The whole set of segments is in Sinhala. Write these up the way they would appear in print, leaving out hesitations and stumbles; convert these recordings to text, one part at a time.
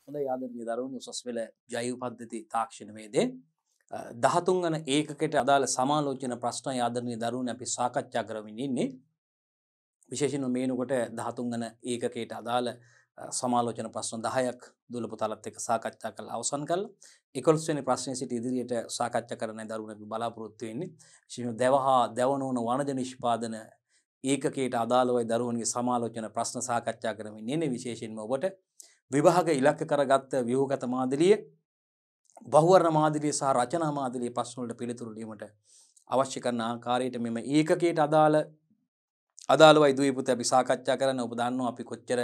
හොඳයි ආදරණීය දරුවනි උසස් පෙළ ජෛව පද්ධති තාක්ෂණවේදයේ 13 වන ඒකකයට අදාළ සමාලෝචන ප්‍රශ්න ආදරණීය දරුවනි අපි සාකච්ඡා කරමින් ඉන්නේ විශේෂයෙන්ම මේනකොට 13 වන ඒකකයට අදාළ සමාලෝචන ප්‍රශ්න 10ක් දුල පුතාලත් එක්ක සාකච්ඡා කරලා අවසන් කළා 11 වෙනි ප්‍රශ්නේ සිට ඉදිරියට සාකච්ඡා කරන්න දරුවනි අපි බලාපොරොත්තු වෙන්නේ විශේෂයෙන්ම දැව හා දැවනෝන වනජ නිෂ්පාදන ඒකකයට අදාළවයි දරුවන්ගේ සමාලෝචන ප්‍රශ්න සාකච්ඡා කරමින් ඉන්නේ විශේෂයෙන්ම ඔබට විභාග ඉලක්ක කරගත්ත ව්‍යුහගත මාදිලිය බහුවර්ණ මාදිලිය සහ රචනා මාදිලිය ප්‍රශ්න වලට පිළිතුරු දීමට අවශ්‍ය කරන ආකාරයට මෙම ඒකකයට අදාළවයි දුවේ පුතේ අපි සාකච්ඡා කරන්න ඔබ දන්නවා අපි කොච්චර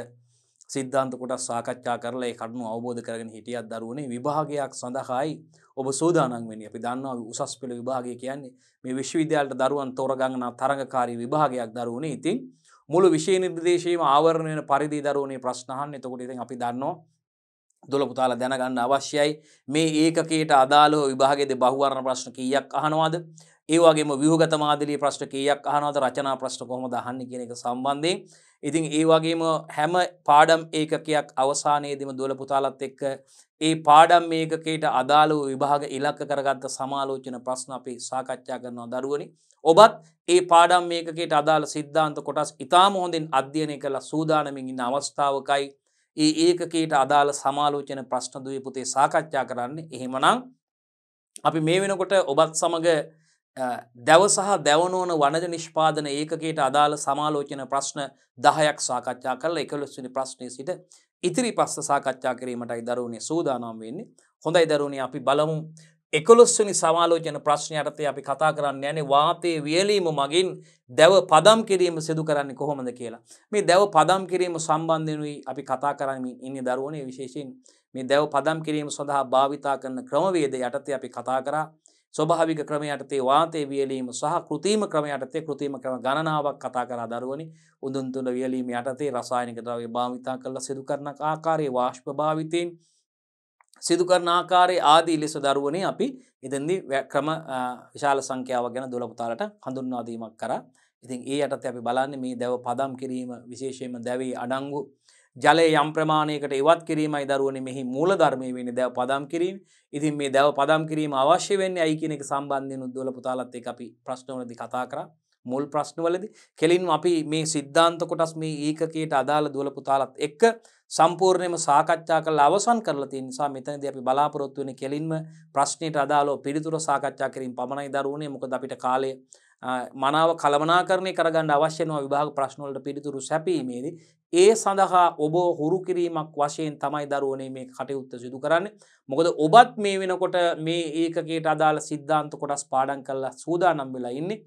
සිද්ධාන්ත කොටස් සාකච්ඡා කරලා ඒ කරුණු අවබෝධ කරගෙන හිටියත් දරුවනේ විභාගයක් සඳහායි ඔබ සූදානම් වෙන්නේ අපි දන්නවා උසස් පෙළ විභාගය කියන්නේ මේ විශ්වවිද්‍යාලයට දරුවන් තෝරගන්න තරඟකාරී විභාගයක් දරුවනේ ඉතින් මුළු විෂය නිර්දේශයේම ආවරණය වෙන පරිදි දරුවනේ ප්‍රශ්න අහන්න. එතකොට ඉතින් අපි දන්නවා දොළ පුතාලා දැනගන්න අවශ්‍යයි මේ ඒකකයට අදාළව විභාගයේදී බහුවර්ණ ප්‍රශ්න කීයක් අහනවද? ඒ වගේම ව්‍යුහගත මාදිලිය ප්‍රශ්න කීයක් අහනවද? රචනා ප්‍රශ්න කොහොමද අහන්නේ කියන එක සම්බන්ධයෙන්. ඉතින් ඒ වගේම හැම පාඩම් ඒකකයක් අවසානයේදීම දොළ පුතාලත් එක්ක ඒ පාඩම් ඒකකයට අදාළව විභාග ඉලක්ක කරගත්ත සමාලෝචන ප්‍රශ්න අපි සාකච්ඡා කරනවා දරුවනි. ඔබත් ඒ පාඩම් මේකකයට අදාළ සිද්ධාන්ත කොටස් ඉතාම හොඳින් අධ්‍යයනය කරලා සූදානමින් ඉන්න අවස්ථාවකයි ඒ ඒකකයට අදාළ සමාලෝචන ප්‍රශ්න දුවේ පුතේ සාකච්ඡා කරන්නේ. එහෙමනම් අපි මේ වෙනකොට ඔබත් සමග දැව සහ දැවනෝන වනජ නිෂ්පාදන ඒකකයට අදාළ සමාලෝචන ප්‍රශ්න 10ක් සාකච්ඡා කරලා 11 වෙනි ප්‍රශ්නයේ සිට ඉතිරි ප්‍රශ්න සාකච්ඡා කිරීමටයි දරුවනේ සූදානම් වෙන්නේ. හොඳයි දරුවනේ අපි බලමු 11 වෙනි සමාලෝචන ප්‍රශ්න යටතේ අපි කතා කරන්න යන්නේ වාතයේ වියලීම මගින් දැව පදම් කිරීම සිදු කරන්නේ කොහොමද කියලා. මේ දැව පදම් කිරීම සම්බන්ධයෙන්ුයි අපි කතා කරමින් ඉන්නේ දරුවනේ විශේෂයෙන් මේ දැව පදම් කිරීම සඳහා භාවිතා කරන ක්‍රමවේද යටතේ අපි කතා කරා. ස්වභාවික ක්‍රම යටතේ වාතයේ වියලීම සහ කෘත්‍රිම ක්‍රම යටතේ කෘත්‍රිම ක්‍රම ගණනාවක් කතා කරලා දරුවනි උඳුන් තුල වියලීම යටතේ රසායනික ද්‍රව්‍ය භාවිතා කරලා සිදු කරන ආකාරයේ වාෂ්ප භාවිතයෙන් සිදු කරන ආකාරයේ ආදී ලෙස දරුවනේ අපි ඉතින්දී ක්‍රම විශාල සංඛ්‍යාවක් ගැන දොළ පුතාලට හඳුන්වා දීමක් කරා. ඉතින් ඒ යටතේ අපි බලන්නේ මේ දැව පදම් කිරීම විශේෂයෙන්ම දැවේ අඩංගු ජලය යම් ප්‍රමාණයකට ඉවත් කිරීමයි දරුවනේ මෙහි මූල ධර්මයේ වෙන්නේ දැව පදම් කිරීම. ඉතින් මේ දැව පදම් කිරීම අවශ්‍ය වෙන්නේ ඇයි කියන එක සම්බන්ධයෙන් දොළ පුතාලත් එක්ක අපි ප්‍රශ්නවලදී කතා කරා. මුල් ප්‍රශ්නවලදී කෙලින්ම අපි මේ සිද්ධාන්ත කොටස් මේ ඒකකයට අදාළ දොළ පුතාලත් එක්ක සම්පූර්ණයෙන්ම සාකච්ඡා කරලා අවසන් කරලා තියෙන නිසා මෙතනදී අපි බලාපොරොත්තු වෙන්නේ කෙලින්ම ප්‍රශ්නෙට අදාළව පිළිතුර සාකච්ඡා කිරීම පමණයි දරුවනේ. මොකද අපිට කාලය මනාව කළමනාකරණය කරගන්න අවශ්‍ය වෙනවා විභාග ප්‍රශ්න වලට පිළිතුරු සැපීමේදී. ඒ සඳහා ඔබ හුරු කිරීමක් වශයෙන් තමයි දරුවනේ මේ කටයුත්ත සිදු කරන්නේ. මොකද ඔබත් මේ වෙනකොට මේ ඒකකයට අදාළ සිද්ධාන්ත කොටස් පාඩම් කරලා සූදානම් වෙලා ඉන්නේ.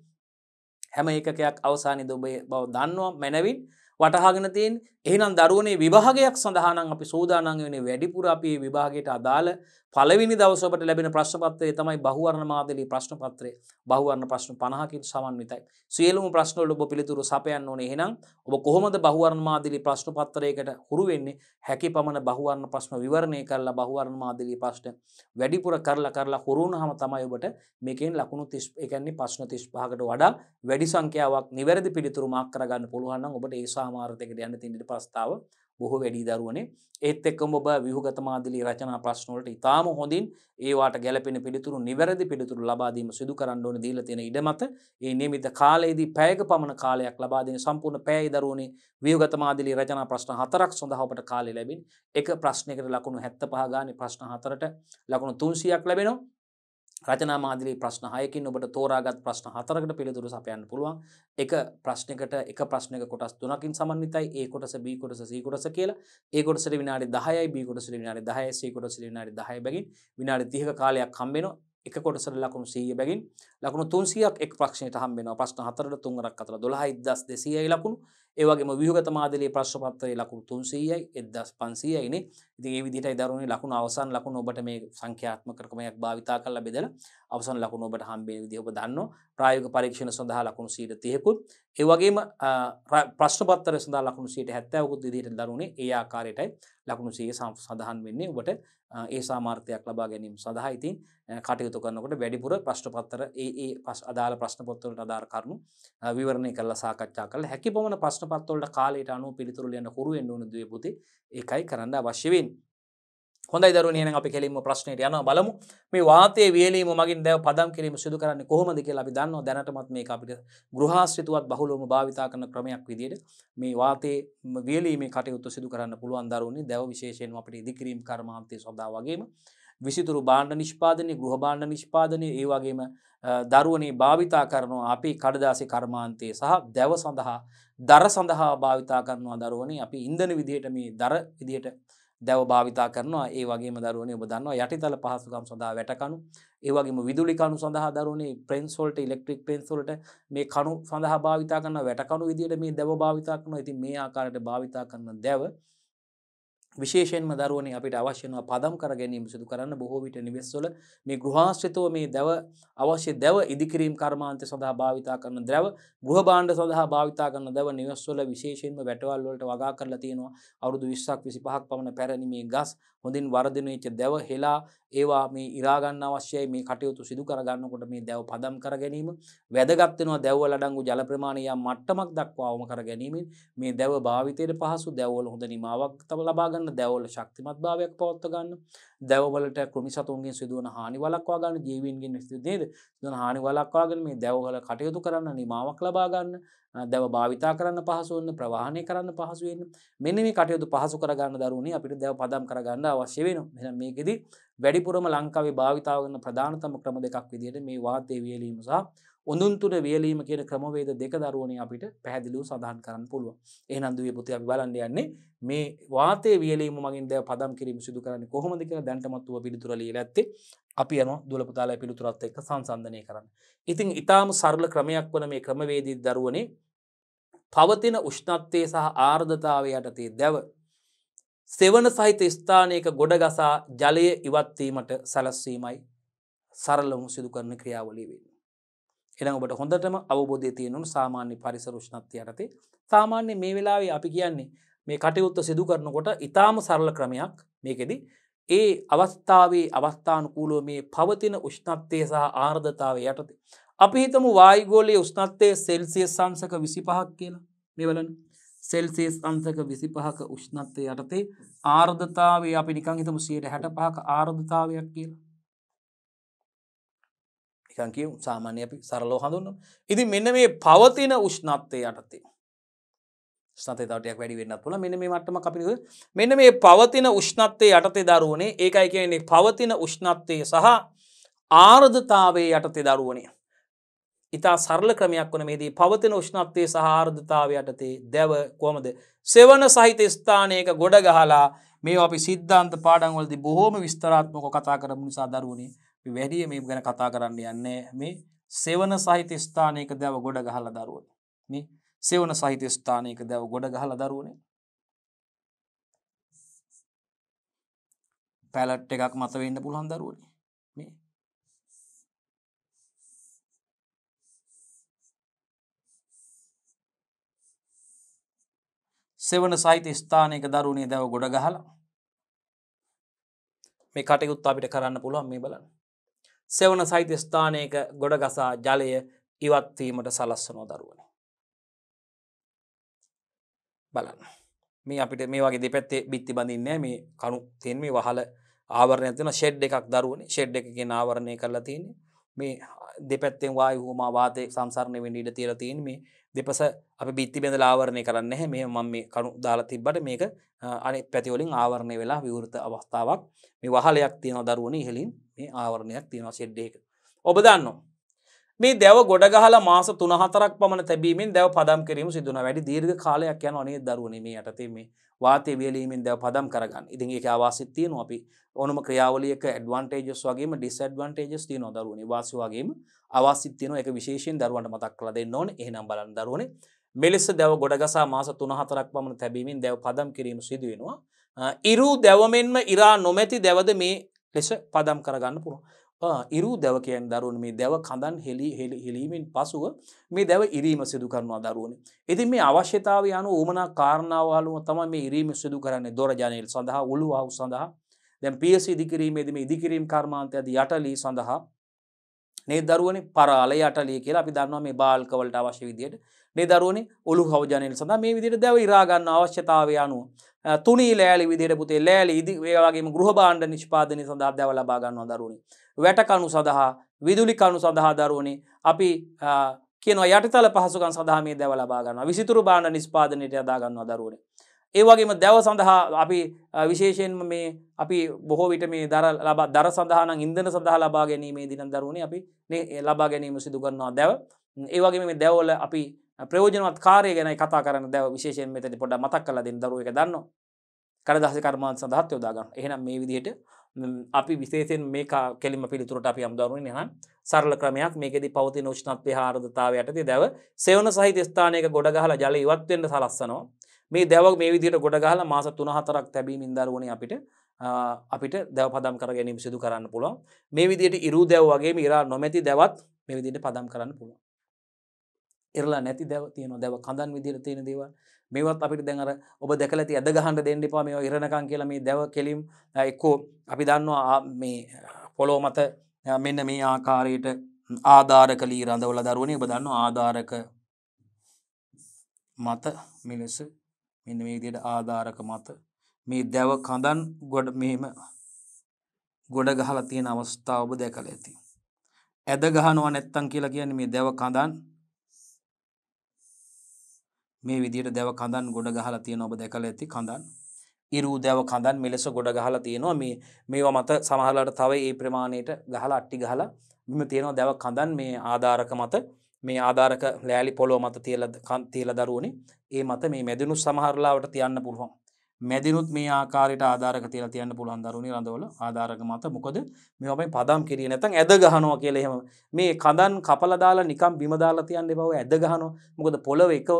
හැම ඒකකයක් අවසානයේදී ඔබ බව දන්නවා මැනවින් වටහාගෙන තියෙන්නේ. එහෙනම් දරුවනේ විභාගයක් සඳහා නම් අපි සූදානම් වෙන්නේ වැඩිපුර අපි මේ විභාගයට අදාළ පළවෙනි දවසේ ඔබට ලැබෙන ප්‍රශ්න පත්‍රය තමයි බහුවර්ණ මාදිලී ප්‍රශ්න පත්‍රය. බහුවර්ණ ප්‍රශ්න 50කින් සමන්විතයි. සියලුම ප්‍රශ්න වලට ඔබ පිළිතුරු සපයන්න ඕනේ. එහෙනම් ඔබ කොහොමද බහුවර්ණ මාදිලී ප්‍රශ්න පත්‍රයකට හුරු වෙන්නේ? හැකි පමණ බහුවර්ණ ප්‍රශ්න විවරණය කරලා බහුවර්ණ මාදිලී ප්‍රශ්න වැඩිපුර කරලා හුරු වුණාම තමයි ඔබට මේකෙන් ලකුණු 30 ඒ කියන්නේ ප්‍රශ්න 35කට වඩා වැඩි සංඛ්‍යාවක් නිවැරදි පිළිතුරු මාක් කරගන්න පුළුවන් නම් ඔබට ඒ සාමාර්ථයකට යන්න තියෙන ප්‍රස්තාව බොහෝ වැඩි දරුවනේ. ඒත් එක්කම ඔබ ව්‍යුහගත මාදිලී රචනා ප්‍රශ්න වලට ඉතාම හොඳින් ඒවාට ගැළපෙන පිළිතුරු නිවැරදි පිළිතුරු ලබා දීම සිදු කරන්න ඕනේ දීලා තියෙන ඉඩ මත ඒ නියමිත කාලයේදී පැයක පමණ කාලයක් ලබා දෙන සම්පූර්ණ පැයයි දරුවනේ ව්‍යුහගත මාදිලී රචනා ප්‍රශ්න 4ක් සඳහා ඔබට කාලය ලැබෙන්නේ. එක ප්‍රශ්නයකට ලකුණු 75 ගානේ ප්‍රශ්න 4ට ලකුණු 300ක් ලැබෙනවා. රචනා මාදිලී ප්‍රශ්න 6කින් ඔබට තෝරාගත් ප්‍රශ්න 4කට පිළිතුරු සපයන්න පුළුවන්. එක ප්‍රශ්නයකට එක ප්‍රශ්නයක කොටස් 3කින් සමන්විතයි. A කොටස B කොටස C කොටස කියලා. A කොටසට විනාඩි 10යි B කොටසට විනාඩි 10යි C කොටසට විනාඩි 10යි බැගින් විනාඩි 30ක කාලයක් හම්බ වෙනවා. එක කොටසට ලකුණු 100 බැගින් ලකුණු 300ක් එක ප්‍රශ්නයට හම්බ වෙනවා. ප්‍රශ්න 4ට 3 වරක් 4 12200යි ලකුණු. ඒ වගේම ව්‍යුහගත මාදිලී ප්‍රශ්න පත්‍රයේ ලකුණු 300යි 1500යි නේ. ඉතින් මේ විදිහටයි දරුවනේ ලකුණු අවසන් ලකුණු ඔබට මේ සංඛ්‍යාත්මක ක්‍රමයක් භාවිතා කරලා බෙදලා අවසන් ලකුණු ඔබට හම්බෙන විදිහ ඔබ දන්නවා. ප්‍රායෝගික පරීක්ෂණ සඳහා ලකුණු 30කුත් ඒ වගේම ප්‍රශ්න පත්‍රය සඳහා ලකුණු 70කුත් විදිහට දරුවනේ ඒ ආකාරයටයි ලකුණු 100 සඳහන් වෙන්නේ ඔබට ඒ සාමාර්ථයක් ලබා ගැනීම සඳහා. ඉතින් කටයුතු කරනකොට වැඩිපුර ප්‍රශ්න පත්‍ර අදාළ ප්‍රශ්න පත්‍ර වලට අදාළ කරුණු විවරණය කරලා සාකච්ඡා කරලා හැකි පමණ ප්‍රශ්න පත්‍ර වලට කාලයට අනුව පිළිතුරු ලියන්න හුරු වෙන්න ඕන දුවේ පුතේ. ඒකයි කරන්න අවශ්‍ය වෙන්නේ. හොඳයි දරුවනේ එහෙනම් අපි කෙලින්ම ප්‍රශ්නෙට යනවා බලමු මේ වාතයේ වියලීම මගින් දැව පදම් කිරීම සිදු කරන්නේ කොහොමද කියලා අපි දන්නවා දැනටමත් මේක අපිට ගෘහාශ්‍රිතවත් බහුලවම භාවිතා කරන ක්‍රමයක් විදිහට මේ වාතයේ වියලීමේ කටයුතු සිදු කරන්න පුළුවන් දරුවනේ දැව විශේෂයෙන්ම අපිට ඉදිකිරීම කර්මාන්තයේ සඳහා වගේම විසිතුරු භාණ්ඩ නිෂ්පාදනය ගෘහ භාණ්ඩ නිෂ්පාදනය ඒ වගේම දරුවනේ භාවිතා කරනවා අපි කඩදාසි කර්මාන්තයේ සහ දැව සඳහා දර සඳහා භාවිතා කරනවා දරුවනේ අපි ඉන්ධන විදිහට මේ දර විදිහට දැව භාවිතා කරනවා ඒ වගේම දරුවනේ ඔබ දන්නවා යටිතල පහසුකම් සඳහා වැටකණු ඒ වගේම විදුලි කණු සඳහා දරුවනේ පෙන්ස් වලට ඉලෙක්ට්‍රික් පෙන්ස් වලට මේ කණු සඳහා භාවිතා කරන වැටකණු විදිහට මේ දැව භාවිතා කරනවා. ඉතින් මේ ආකාරයට භාවිතා කරන දැව විශේෂයෙන්ම දරුවනේ අපිට අවශ්‍ය වෙනවා පදම් කර ගැනීම සිදු කරන්න බොහෝ විට නිවෙස්වල මේ ගෘහාශ්‍රිතව මේ දැව අවශ්‍ය දැව ඉදිකිරීම කර්මාන්තය සඳහා භාවිතා කරන දැව ගෘහ භාණ්ඩ සඳහා භාවිතා කරන දැව නිවෙස්වල විශේෂයෙන්ම වැටවල් වලට වගා කරලා තියෙනවා අවුරුදු 20ක් 25ක් පමණ පැරණි මේ ගස් හොඳින් වර්ධනය වෙච්ච දැව හෙලා ඒවා මේ ඉරා ගන්න අවශ්‍යයි මේ කටයුතු සිදු කර ගන්නකොට මේ දැව පදම් කර ගැනීම වැදගත් වෙනවා දැව වල අඩංගු ජල ප්‍රමාණය යම් මට්ටමක් දක්වා අවම කර ගැනීමෙන් මේ දැව භාවිතයට පහසු දැව වල හොඳ නිමාවක් ලබා ගන්න දැව වල ශක්තිමත් භාවයක් පවත්වා ගන්න දැව වලට කෘමි සතුන්ගෙන් සිදුවන හානි වළක්වා ගන්න ජීවීන්ගෙන් සිදුවන හානි වළක්වාගෙන මේ දැව වල කටයුතු කරන්න නිමාවක් ලබා ගන්න දැව භාවිතා කරන්න පහසු වෙන්න ප්‍රවාහනය කරන්න පහසු වෙන්න මෙන්න මේ කටයුතු පහසු කර ගන්න දරුවනේ අපිට දැව පදම් කර ගන්න අවශ්‍ය වෙනවා. එහෙනම් මේකෙදි වැඩිපුරම ලංකාවේ භාවිතා කරන ප්‍රධානතම ක්‍රම දෙකක් විදිහට මේ වාතයේ වියලීම සහ උඳුන් තුන වියලීම කියන ක්‍රමවේද දෙක දරුවනේ අපිට පැහැදිලිව සඳහන් කරන්න පුළුවන්. එහෙනම් දුවේ පුතේ අපි බලන්න යන්නේ මේ වාතයේ වියලීම මගින් දැව පදම් කිරීම සිදු කරන්නේ කොහොමද කියලා දැනටමත් ඔබ පිළිතුර ලියලා ඇත්තේ. අපි යනවා දුවල පුතාලා පිළිතුරත් එක්ක සංසන්දනය කරන්න. ඉතින් ඊටාම සරල ක්‍රමයක් වන මේ ක්‍රමවේදී දරුවනේ පවතින උෂ්ණත්වයේ සහ ආර්ද්‍රතාවය යටතේ දැව සෙවන සහිත ස්ථානයක ගොඩ ගසා ජලය ඉවත් වීමට සැලැස්වීමයි සරලවම සිදු කරන ක්‍රියාවලිය වෙන්නේ. එහෙනම් ඔබට හොඳටම අවබෝධය තියෙනුන සාමාන්‍ය පරිසර උෂ්ණත්වය යටතේ සාමාන්‍ය මේ වෙලාවේ අපි කියන්නේ මේ කටයුත්ත සිදු කරනකොට ඊටාම සරල ක්‍රමයක් මේකෙදි ඒ අවස්ථාවේ අවස්ථානුකූලව මේ පවතින උෂ්ණත්වයේ සහ ආර්ද්‍රතාවය යටතේ අපි හිතමු වායුගෝලීය උෂ්ණත්වය සෙල්සියස් අංශක 25ක් කියලා. මේ බලන්න. සෙල්සියස් අංශක 25ක උෂ්ණත්වය යටතේ ආර්ද්‍රතාවය අපි නිකන් හිතමු 65ක ආර්ද්‍රතාවයක් කියලා. නිකන් කියමු සාමාන්‍ය අපි සරලව හඳුන්වමු. ඉතින් මෙන්න මේ පවතින උෂ්ණත්වය යටතේ උෂ්ණත්වය තව ටිකක් වැඩි වෙන්නත් පුළුවන්. මෙන්න මේ මට්ටමක් අපිට මෙන්න මේ පවතින උෂ්ණත්වය යටතේ දරුවනේ ඒකයි කියන්නේ පවතින උෂ්ණත්වය සහ ආර්ද්‍රතාවයේ යටතේ දරුවනේ ඉතා සරල ක්‍රමයක් වන මේදී පවතින උෂ්ණත්වයේ සහ ආර්ද්‍රතාවය යටතේ දැව කොහමද සෙවන සහිත ස්ථානයක ගොඩ ගහලා මේවා අපි සිද්ධාන්ත පාඩම් වලදී බොහෝම විස්තරාත්මකව කතා කරමු නිසා දරුවනේ අපි වැඩි මේ ගැන කතා කරන්න යන්නේ මේ සෙවන සහිත ස්ථානයක දැව ගොඩ ගහලා දරුවනේ මේ සෙවන සහිත ස්ථානයක දැව ගොඩ ගහලා දරුවනේ පැලට් එකක් මත වෙන්න පුළුවන් දරුවනේ මේ සෙවන සහිත ස්ථානයක දරුවනේ දැව ගොඩ ගහලා මේ කටයුත්ත අපිට කරන්න පුළුවන් මේ බලන්න. සෙවන සහිත ස්ථානයක ගොඩ ගසා ජලය ඉවත් වීමට සලස්වනවා දරුවනේ. බලන්න. මේ අපිට මේ වගේ දෙපැත්තේ බිත්ති බඳින්නේ මේ කණු තියෙන මේ වහල ආවරණයක් තියෙන ෂෙඩ් එකක් දරුවනේ. ෂෙඩ් එකකින් ආවරණය කරලා තියෙන්නේ. මේ දෙපැත්තෙන් වායු හෝමා වාතය සංසරණය වෙන්න ඉඩ තියලා තියෙන්නේ මේ දෙපස අපි බිත්ති බඳලා ආවරණය කරන්නේ නැහැ. මෙහෙම මම මේ කණු දාලා තිබ්බට මේක අනෙක් පැති වලින් ආවරණය වෙලා විවෘත අවස්ථාවක්. මේ වහලයක් තියෙනවා දරුවනේ ඉහළින් මේ ආවරණයක් තියෙනවා ෂෙඩ් එකක. ඔබ දන්නවා මේ දැව ගොඩ ගහලා මාස 3-4ක් පමණ තැබීමෙන් දැව පදම් කිරීම සිදු වෙනවා. වැඩි දීර්ඝ කාලයක් යනවා නේද දරුවනේ මේ යටතේ මේ වාතයේ වියලීමෙන් දැව පදම් කරගන්න. ඉතින් ඒකේ අවාසිත් තියෙනවා අපි ඕනම ක්‍රියාවලියක ඇඩ්වාන්ටේජස් වගේම ඩිස්ඇඩ්වාන්ටේජස් තියෙනවා දරුවනේ. වාසි වගේම අවාසිත් තියෙනවා. ඒක විශේෂයෙන් දරුවන්ට මතක් කරලා දෙන්න ඕනේ. එහෙනම් බලන්න දරුවනේ මෙලෙස දැව ගොඩ ගසා මාස 3-4ක් පමණ තැබීමෙන් දැව පදම් කිරීම සිදු වෙනවා. ඉරු දැව මෙන්ම ඉරා නොමැති දැවද මේ ලෙස පදම් කරගන්න පුළුවන්. ඉරු දැව කියන්නේ දරුවනේ මේ දැව කඳන් හෙලීමෙන් පසුව මේ දැව ඉරීම සිදු කරනවා දරුවනේ. ඉතින් මේ අවශ්‍යතාවය අනුව උමනා කාරණාවලුම තමයි මේ ඉරීම සිදු කරන්නේ දොර ජනේල් සඳහා උළු ආවු සඳහා. දැන් PS ඉදිකිරීමේදී මේ ඉදිකිරීම කර්මාන්තයේදී යටලී සඳහා මේ දරුවනේ පරාල යටලී කියලා අපි දන්නවා මේ බාල්ක වලට අවශ්‍ය විදියට මේ දරුවනේ උළු ආවු ජනේල් සඳහා මේ විදියට දැව ඉරා ගන්න අවශ්‍යතාවය අනුව තුනී ලෑලි විදිහට පුතේ ලෑලි ඉදි ඒ වගේම ගෘහ භාණ්ඩ නිෂ්පාදනය සඳහා දැව ලබා ගන්නවා දරුවනි. වැට කණු සඳහා විදුලි කණු සඳහා දරුවනි අපි කියනවා යටිතල පහසුකම් සඳහා මේ දැව ලබා ගන්නවා. විසිතුරු භාණ්ඩ නිෂ්පාදනයට යොදා ගන්නවා දරුවනි. ඒ වගේම දැව සඳහා අපි විශේෂයෙන්ම මේ අපි බොහෝ විට මේ දර සඳහා නම් ඉන්ධන සඳහා ලබා ගැනීමේදී නම් දරුවනි අපි ලබා ගැනීම සිදු කරනවා දැව. ඒ වගේම මේ දැව වල අපි ප්‍රයෝජනවත් කාර්ය ගැන කතා කරන දැව විශේෂයෙන් මෙතනදී පොඩ්ඩක් මතක් කරලා දෙන්න දරුවෝ ඒක දන්නවා. කඩදාසි කර්මාන්ත සඳහාත් යොදා ගන්නවා. එහෙනම් මේ විදිහට අපි විශේෂයෙන් මේ කෙලින්ම පිළිතුරට අපි යමු දරුවනි. එහෙනම් සරල ක්‍රමයක් මේකෙදී පවතින උෂ්ණත්වයේ ආර්ද්‍රතාවය යටතේ දැව සෙවණ සහිත ස්ථානයක ගොඩ ගහලා ජලය ඉවත් වෙන්න සලස්වනවා. මේ දැව මේ විදිහට ගොඩ ගහලා මාස 3-4ක් තැබීමෙන් දරුවනි අපිට දැව පදම් කර ගැනීම සිදු කරන්න පුළුවන්. මේ විදිහට ඉරු දැව වගේම ඉරා නොමැති දැවත් මේ විදිහට පදම් කරන්න පුළුවන්. ඉරලා නැති දැව තියෙනවා. දැව කඳන් විදිහට තියෙන දේවල්. මේවත් අපිට දැන් අර ඔබ දැකලා ඇති ඇද ගහන්න දෙන්න එපා. මේවා ඉරණකම් කියලා මේ දැව කෙලින් එක්කෝ අපි දන්නවා මේ පොළොව මත මෙන්න මේ ආකාරයට ආධාරක ලී රඳවලා දරුවනේ ඔබ දන්නවා ආධාරක මත මෙලෙස මෙන්න මේ විදිහට ආධාරක මත මේ දැව කඳන් මෙහෙම ගොඩ ගහලා තියෙන අවස්ථාව ඔබ දැකලා ඇති. ඇද ගහනවා නැත්තම් කියලා කියන්නේ මේ දැව කඳන් මේ විදිහට දැව කඳන් ගොඩ ගහලා තියෙනවා ඔබ දැකලා ඇති කඳන්. ඉරු දැව කඳන් මෙලෙස ගොඩ ගහලා තියෙනවා මේවා මත සමහරලාට තව ඒ ප්‍රමාණයට ගහලා අට්ටි ගහලා මෙන්න තියෙනවා දැව කඳන් මේ ආධාරක මත මේ ආධාරක ලෑලි පොළොව මත තියලා දරුවනේ ඒ මත මේ මැදිනුත් සමහරලාවට තියන්න පුළුවන්. මැදිනුත් මේ ආකාරයට ආධාරක තියලා තියන්න පුළුවන් දරුවනේ රඳවල ආධාරක මත. මොකද මේවා මේ පදම් කිරිය නැත්නම් ඇද ගහනවා කියලා එහෙම මේ කඳන් කපලා දාලා නිකන් බිම දාලා තියන්න එපා. ඔය ඇද ගහනවා. මොකද පොළොව එක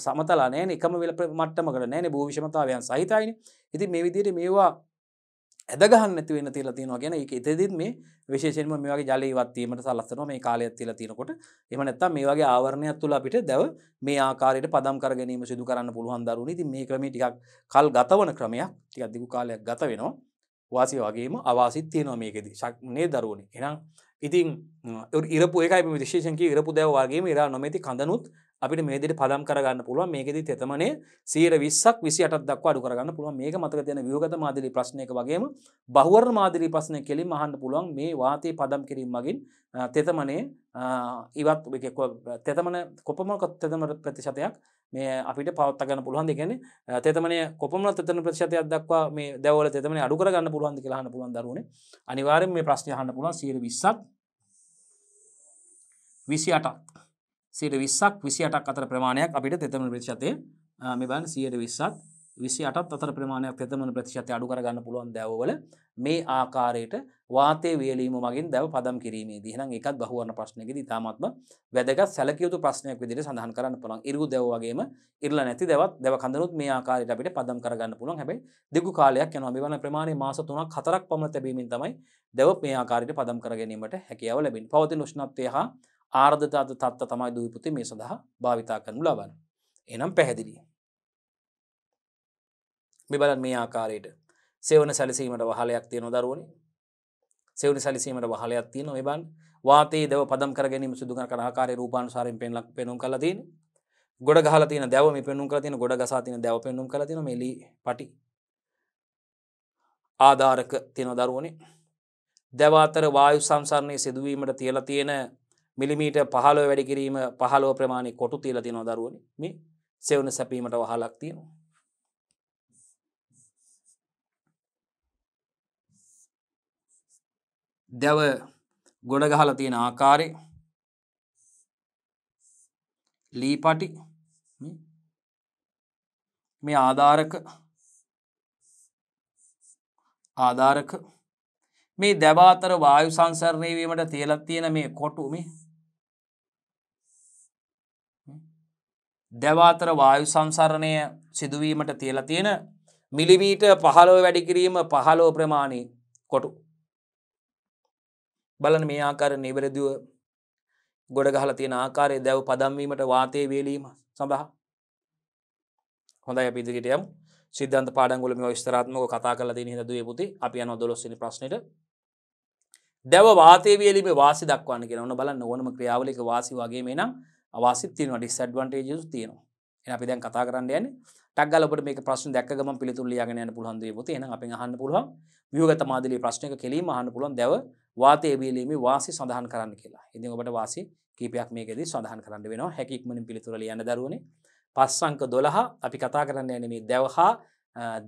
සමතලා නැහැනේ එකම වෙල මට්ටමකට නැහැනේ භූ විෂමතාවයන් සහිතයිනේ. ඉතින් මේ විදිහට මේවා ඇද ගහන්න නැති වෙන්න තියලා තියෙනවා කියන එක ඉතින්දිත් මේ විශේෂයෙන්ම මේ වගේ ජල ඉවත් වීමට සලස්වනවා මේ කාලයක් තියලා තියෙනකොට. එහෙම නැත්නම් මේ වගේ ආවරණයක් තුල අපිට දැව මේ ආකාරයට පදම් කර ගැනීම සිදු කරන්න පුළුවන් දරුවනේ. ඉතින් මේ ක්‍රමයේ ටිකක් කල් ගතවන ක්‍රමයක්. ටිකක් දිගු කාලයක් ගත වෙනවා. වාසිය වගේම අවාසිත් තියෙනවා මේකෙදී. නේ දරුවනේ. එහෙනම් ඉතින් ඉරපු එකයි මේ විශේෂයෙන් කිය ඉරපු දැව වගේම ඉරා නොමැති කඳනුත් අපිට මේ විදිහට පදම් කරගන්න පුළුවන්. මේකෙදි තෙතමනේ 120ක් 28ක් දක්වා අඩු කරගන්න පුළුවන්. මේක මතක තියාගන්න ව්‍යුහගත මාදිලි ප්‍රශ්නයක වගේම බහුවර්ණ මාදිලි ප්‍රශ්නයක කෙලින්ම අහන්න පුළුවන්. මේ වාතයේ පදම් කිරීම මගින් තෙතමනේ ඉවත් තෙතමන කොපමණ තෙතමන ප්‍රතිශතයක් මේ අපිට පවත්වා ගන්න පුළුවන්ද? ඒ කියන්නේ තෙතමනේ කොපමණ තෙතමන ප්‍රතිශතයක් දක්වා මේ දැවවල තෙතමනේ අඩු කරගන්න පුළුවන්ද කියලා අහන්න පුළුවන් දරුවනේ. අනිවාර්යෙන් මේ ප්‍රශ්නේ අහන්න පුළුවන් 120ක් 28ක් 120ක් 28ක් අතර ප්‍රමාණයක් අපිට තෙතමන ප්‍රතිශතය මේ බලන්න 120ක් 28ක් අතර ප්‍රමාණයක් තෙතමන ප්‍රතිශතය අඩු කරගන්න පුළුවන් දැවවල මේ ආකාරයට වාතයේ වියලීම මගින් දැව පදම් කිරීමේදී. එහෙනම් ඒකත් බහුවර්ණ ප්‍රශ්නයකදී ඉතාමත්ම වැදගත් සැලකිය යුතු ප්‍රශ්නයක් විදිහට සඳහන් කරන්න පුළුවන්. ඉරු දැව වගේම ඉරලා නැති දැවත් දැව කඳනුත් මේ ආකාරයට අපිට පදම් කරගන්න පුළුවන්. හැබැයි දිගු කාලයක් යනවා. මේ වන ප්‍රමාණය මාස 3ක් 4ක් පමණ තැබීමෙන් තමයි දැව මේ ආකාරයට පදම් කර ගැනීමට හැකියාව ලැබෙන්නේ. පවතින උෂ්ණත්වය හා ආර්ද්‍රතාව තත්ත්ව තමයි දුයි පුතේ මේ සඳහා භාවිතා කරනු ලබන්නේ. එහෙනම් පැහැදිලි. මේ බලන්න මේ ආකාරයට සෙවණ සැලසීමට වහලයක් තියෙනවා දරුවනේ. සෙවණ සැලසීමට වහලයක් තියෙනවා. මේ බලන්න වාතයේ දැව පදම් කර ගැනීම සිදු කරන ආකාරයේ රූපානුසාරයෙන් පෙන්වුම් කරලා තියෙන්නේ. ගොඩ ගහලා තියෙන දැව මේ පෙන්වුම් කරලා තියෙන ගොඩ ගසා තියෙන දැව පෙන්වුම් කරලා තියෙනවා. මේ ලී පටි ආධාරක තියෙනවා දරුවනේ. දැව අතර වායු සංසරණයේ සිදුවීමට තියලා තියෙන මිලිමීටර් 15 වැඩි කිරීම 15 ප්‍රමාණය කොටු තියලා තියෙනවා දරුවනේ. මේ සෙවණ සැපීමට වහලක් තියෙනවා. දැව ගොඩ ගහලා තියෙන ආකාරය ලීපටි මේ ආධාරක මේ දැව අතර වායු සංසරණය වීමට තියලා තියෙන මේ කොටු මේ දැව අතර වායු සංසරණය සිදුවීමට තියලා තියෙන මිලිමීටර් 15 වැඩි කිරීම 15 ප්‍රමාණී කොටු බලන්න මේ ආකාරයෙන් නිවැරදිව ගොඩ ගහලා තියෙන ආකාරයේ දැව පදම් වීමට වාතයේ වේලීම සඳහා හොඳයි අපි ඉදිරියට යමු. සිද්ධාන්ත පාඩම් වල මේවා විස්තරාත්මකව කතා කරලා තියෙන හින්දා දුවේ පුතේ අපි යනවා 12 වෙනි ප්‍රශ්නෙට. දැව වාතයේ වේලීමේ වාසි දක්වන්න කියලා. ඔන්න බලන්න ඕනම ක්‍රියාවලියක වාසි වගේම එනම් අවාසිත් තියෙනවා ඩිස්ඇඩ්වාන්ටේජස් තියෙනවා. එහෙනම් අපි දැන් කතා කරන්න යන්නේ ටක් ගාලා ඔබට මේක ප්‍රශ්න දැක්ක ගමන් පිළිතුරු ලියාගෙන යන්න පුළුවන් දේ පොතේ. එහෙනම් අපෙන් අහන්න පුළුවන් ව්‍යුහගත මාදිලියේ ප්‍රශ්නයක කෙලින්ම අහන්න පුළුවන් දැව වාතයේ වීලීමේ වාසි සඳහන් කරන්න කියලා. ඉතින් ඔබට වාසි කීපයක් මේකෙදී සඳහන් කරන්න වෙනවා. හැකි ඉක්මනින් පිළිතුර ලියන්න දරුවනේ. පස් අංක 12 අපි කතා කරන්න යන්නේ මේ දැව හා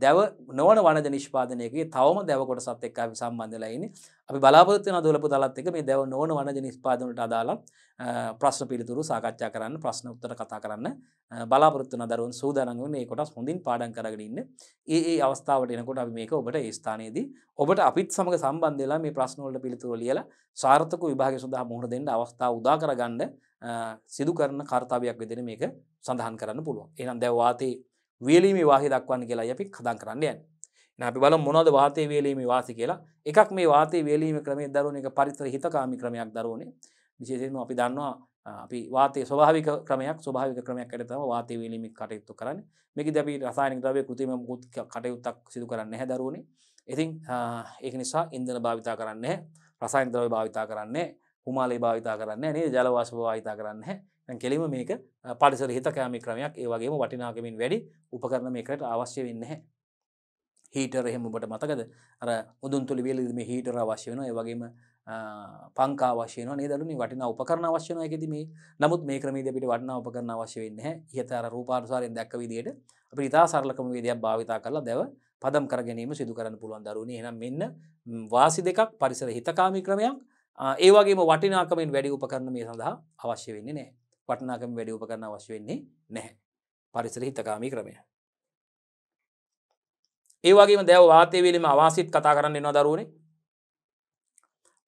දැව නොවන වනජ නිෂ්පාදනයකගේ තවම දැව කොටසත් එක්ක අපි සම්බන්ධ වෙලා ඉන්නේ. අපි බලාපොරොත්තු වෙන දොළපු තලත් එක්ක මේ දැව නොවන වනජ නිෂ්පාදන වලට අදාළ ප්‍රශ්න පිළිතුරු සාකච්ඡා කරන්න, ප්‍රශ්න උත්තර කතා කරන්න බලාපොරොත්තු වෙන දරුවන් සූදානම් වෙන්නේ මේ කොටස් හොඳින් පාඩම් කරගෙන ඉන්න. ඒ අවස්ථාවට එනකොට අපි මේක ඔබට ඒ ස්ථානයේදී ඔබට අපිත් සමග සම්බන්ධ වෙලා මේ ප්‍රශ්න වලට පිළිතුරු ලියලා සාර්ථක විභාගය සඳහා මුහුණ දෙන්න අවස්ථාව උදා කරගන්න සිදු කරන කාර්යයක් විදිහට මේක සඳහන් කරන්න පුළුවන්. එහෙනම් දැන් වාතයේ වේලීමේ වාසිය දක්වන්න කියලා අපි කතා කරන්න යන්නේ. එහෙනම් අපි බලමු මොනවද වාතයේ වේලීමේ වාසිය කියලා. එකක් මේ වාතයේ වේලීමේ ක්‍රමයේ දරුවනේ එක පරිසර හිතකාමී ක්‍රමයක් දරුවනේ. විශේෂයෙන්ම අපි දන්නවා අපි වාතයේ ස්වභාවික ක්‍රමයක් ඇරෙ තමයි වාතයේ වේලීමේ කටයුතු කරන්නේ. මේකදී අපි රසායනික ද්‍රව්‍ය කෘත්‍රිම මුකුත් කටයුත්තක් සිදු කරන්නේ නැහැ දරුවනේ. ඉතින් ඒක නිසා ඉන්ධන භාවිතා කරන්නේ නැහැ. රසායනික ද්‍රව්‍ය භාවිතා කරන්නේ නැහැ. හුමාලේ භාවිතා කරන්නේ නැහැ. නේද? ජල වාෂ්ප භාවිතා කරන්නේ නැහැ. දැන් කෙලින්ම මේක පරිසර හිතකාමී ක්‍රමයක්. ඒ වගේම වටිනාකමින් වැඩි උපකරණ මේකට අවශ්‍ය වෙන්නේ නැහැ. හීටර් එහෙම ඔබට මතකද? අර මුදුන් තුලි වේලෙදි මේ හීටර් අවශ්‍ය වෙනවා. ඒ වගේම පංකා අවශ්‍ය වෙනවා නේද? අලුනේ වටිනා උපකරණ අවශ්‍ය වෙනවා ඒකෙදි මේ. නමුත් මේ ක්‍රමයේදී අපිට වටිනා උපකරණ අවශ්‍ය වෙන්නේ නැහැ. ඉහත අර රූපානුසාරයෙන් දැක්ක විදිහට අපිට ඉතා සරල ක්‍රම වේදයක් භාවිතා කරලා දැව පදම් කර ගැනීම සිදු කරන්න පුළුවන් දරුවනේ. එහෙනම් මෙන්න වාසි දෙකක් පරිසර හිතකාමී ක්‍රමයක්. ඒ වගේම වටිනාකමින් වැඩි උපකරණ මේ සඳහා අවශ්‍ය වෙන්නේ නැහැ. වටිනාකමින් වැඩි උපකරණ අවශ්‍ය වෙන්නේ නැහැ. පරිසර හිතකාමී ක්‍රමය. ඒ වගේම දැව වාතයේ වේලීම අවාසිත් කතා කරන්න වෙනවා දරුවනේ.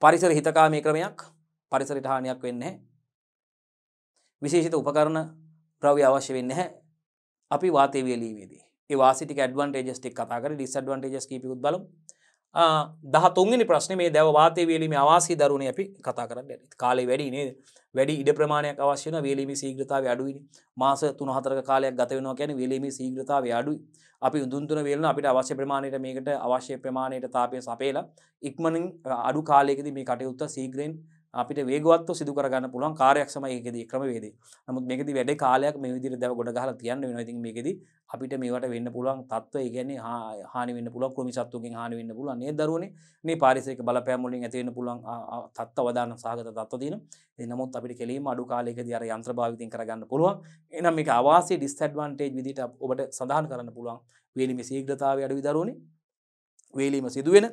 පරිසර හිතකාමී ක්‍රමයක්. පරිසරයට හානියක් වෙන්නේ නැහැ. විශේෂිත උපකරණ ද්‍රව්‍ය අවශ්‍ය වෙන්නේ නැහැ. අපි වාතයේ වේලීමේදී. ඒ වාසි ටික ඇඩ්වාන්ටේජස් ටික කතා කරලා ඩිස්ඇඩ්වාන්ටේජස් කීපෙකුත් බලමු. 13 වෙනි ප්‍රශ්නේ මේ දැව වාතයේ වේලීමේ අවාසි දරුවනේ අපි කතා කරන්න යන්නේ. කාලේ වැඩි නේද? වැඩි ඉඩ ප්‍රමාණයක් අවශ්‍ය වෙනවා. වේලීමේ ශීඝ්‍රතාවය අඩුයිනේ. මාස 3-4ක කාලයක් ගත වෙනවා කියන්නේ වේලීමේ ශීඝ්‍රතාවය අඩුයි. අපි උදුන් තුන වේලන අපිට අවශ්‍ය ප්‍රමාණයට මේකට අවශ්‍ය ප්‍රමාණයට තාපය සපයලා ඉක්මනින් අඩු කාලයකදී මේ කටයුත්ත ශීඝ්‍රයෙන් අපිට වේගවත්ව සිදු කරගන්න පුළුවන් කාර්යක්ෂමයි ඒකෙදී ක්‍රමවේදය. නමුත් මේකෙදී වැඩි කාලයක් මේ විදිහට දැව ගොඩ ගහලා තියන්න වෙනවා. ඉතින් මේකෙදී අපිට මේවට වෙන්න පුළුවන් තත්ත්වය ඒ කියන්නේ හානි වෙන්න පුළුවන් කෘමි සත්තුන්ගෙන් හානි වෙන්න පුළුවන් නේද දරුවනේ. මේ පාරිසරික බලපෑම් වලින් ඇති වෙන්න පුළුවන් තත්ත්ව අවදාන සහගත තත්ත්ව තියෙනවා. ඒ නමුත් අපිට කෙලින්ම අඩු කාලයකදී අර යන්ත්‍ර භාවිතයෙන් කරගන්න පුළුවන්. එහෙනම් මේක අවාසි ඩිස්ඇඩ්වාන්ටේජ් විදිහට ඔබට සඳහන් කරන්න පුළුවන්. වේලීමේ ශීඝ්‍රතාවය අඩුයි දරුවනේ. වේලීම සිදුවෙන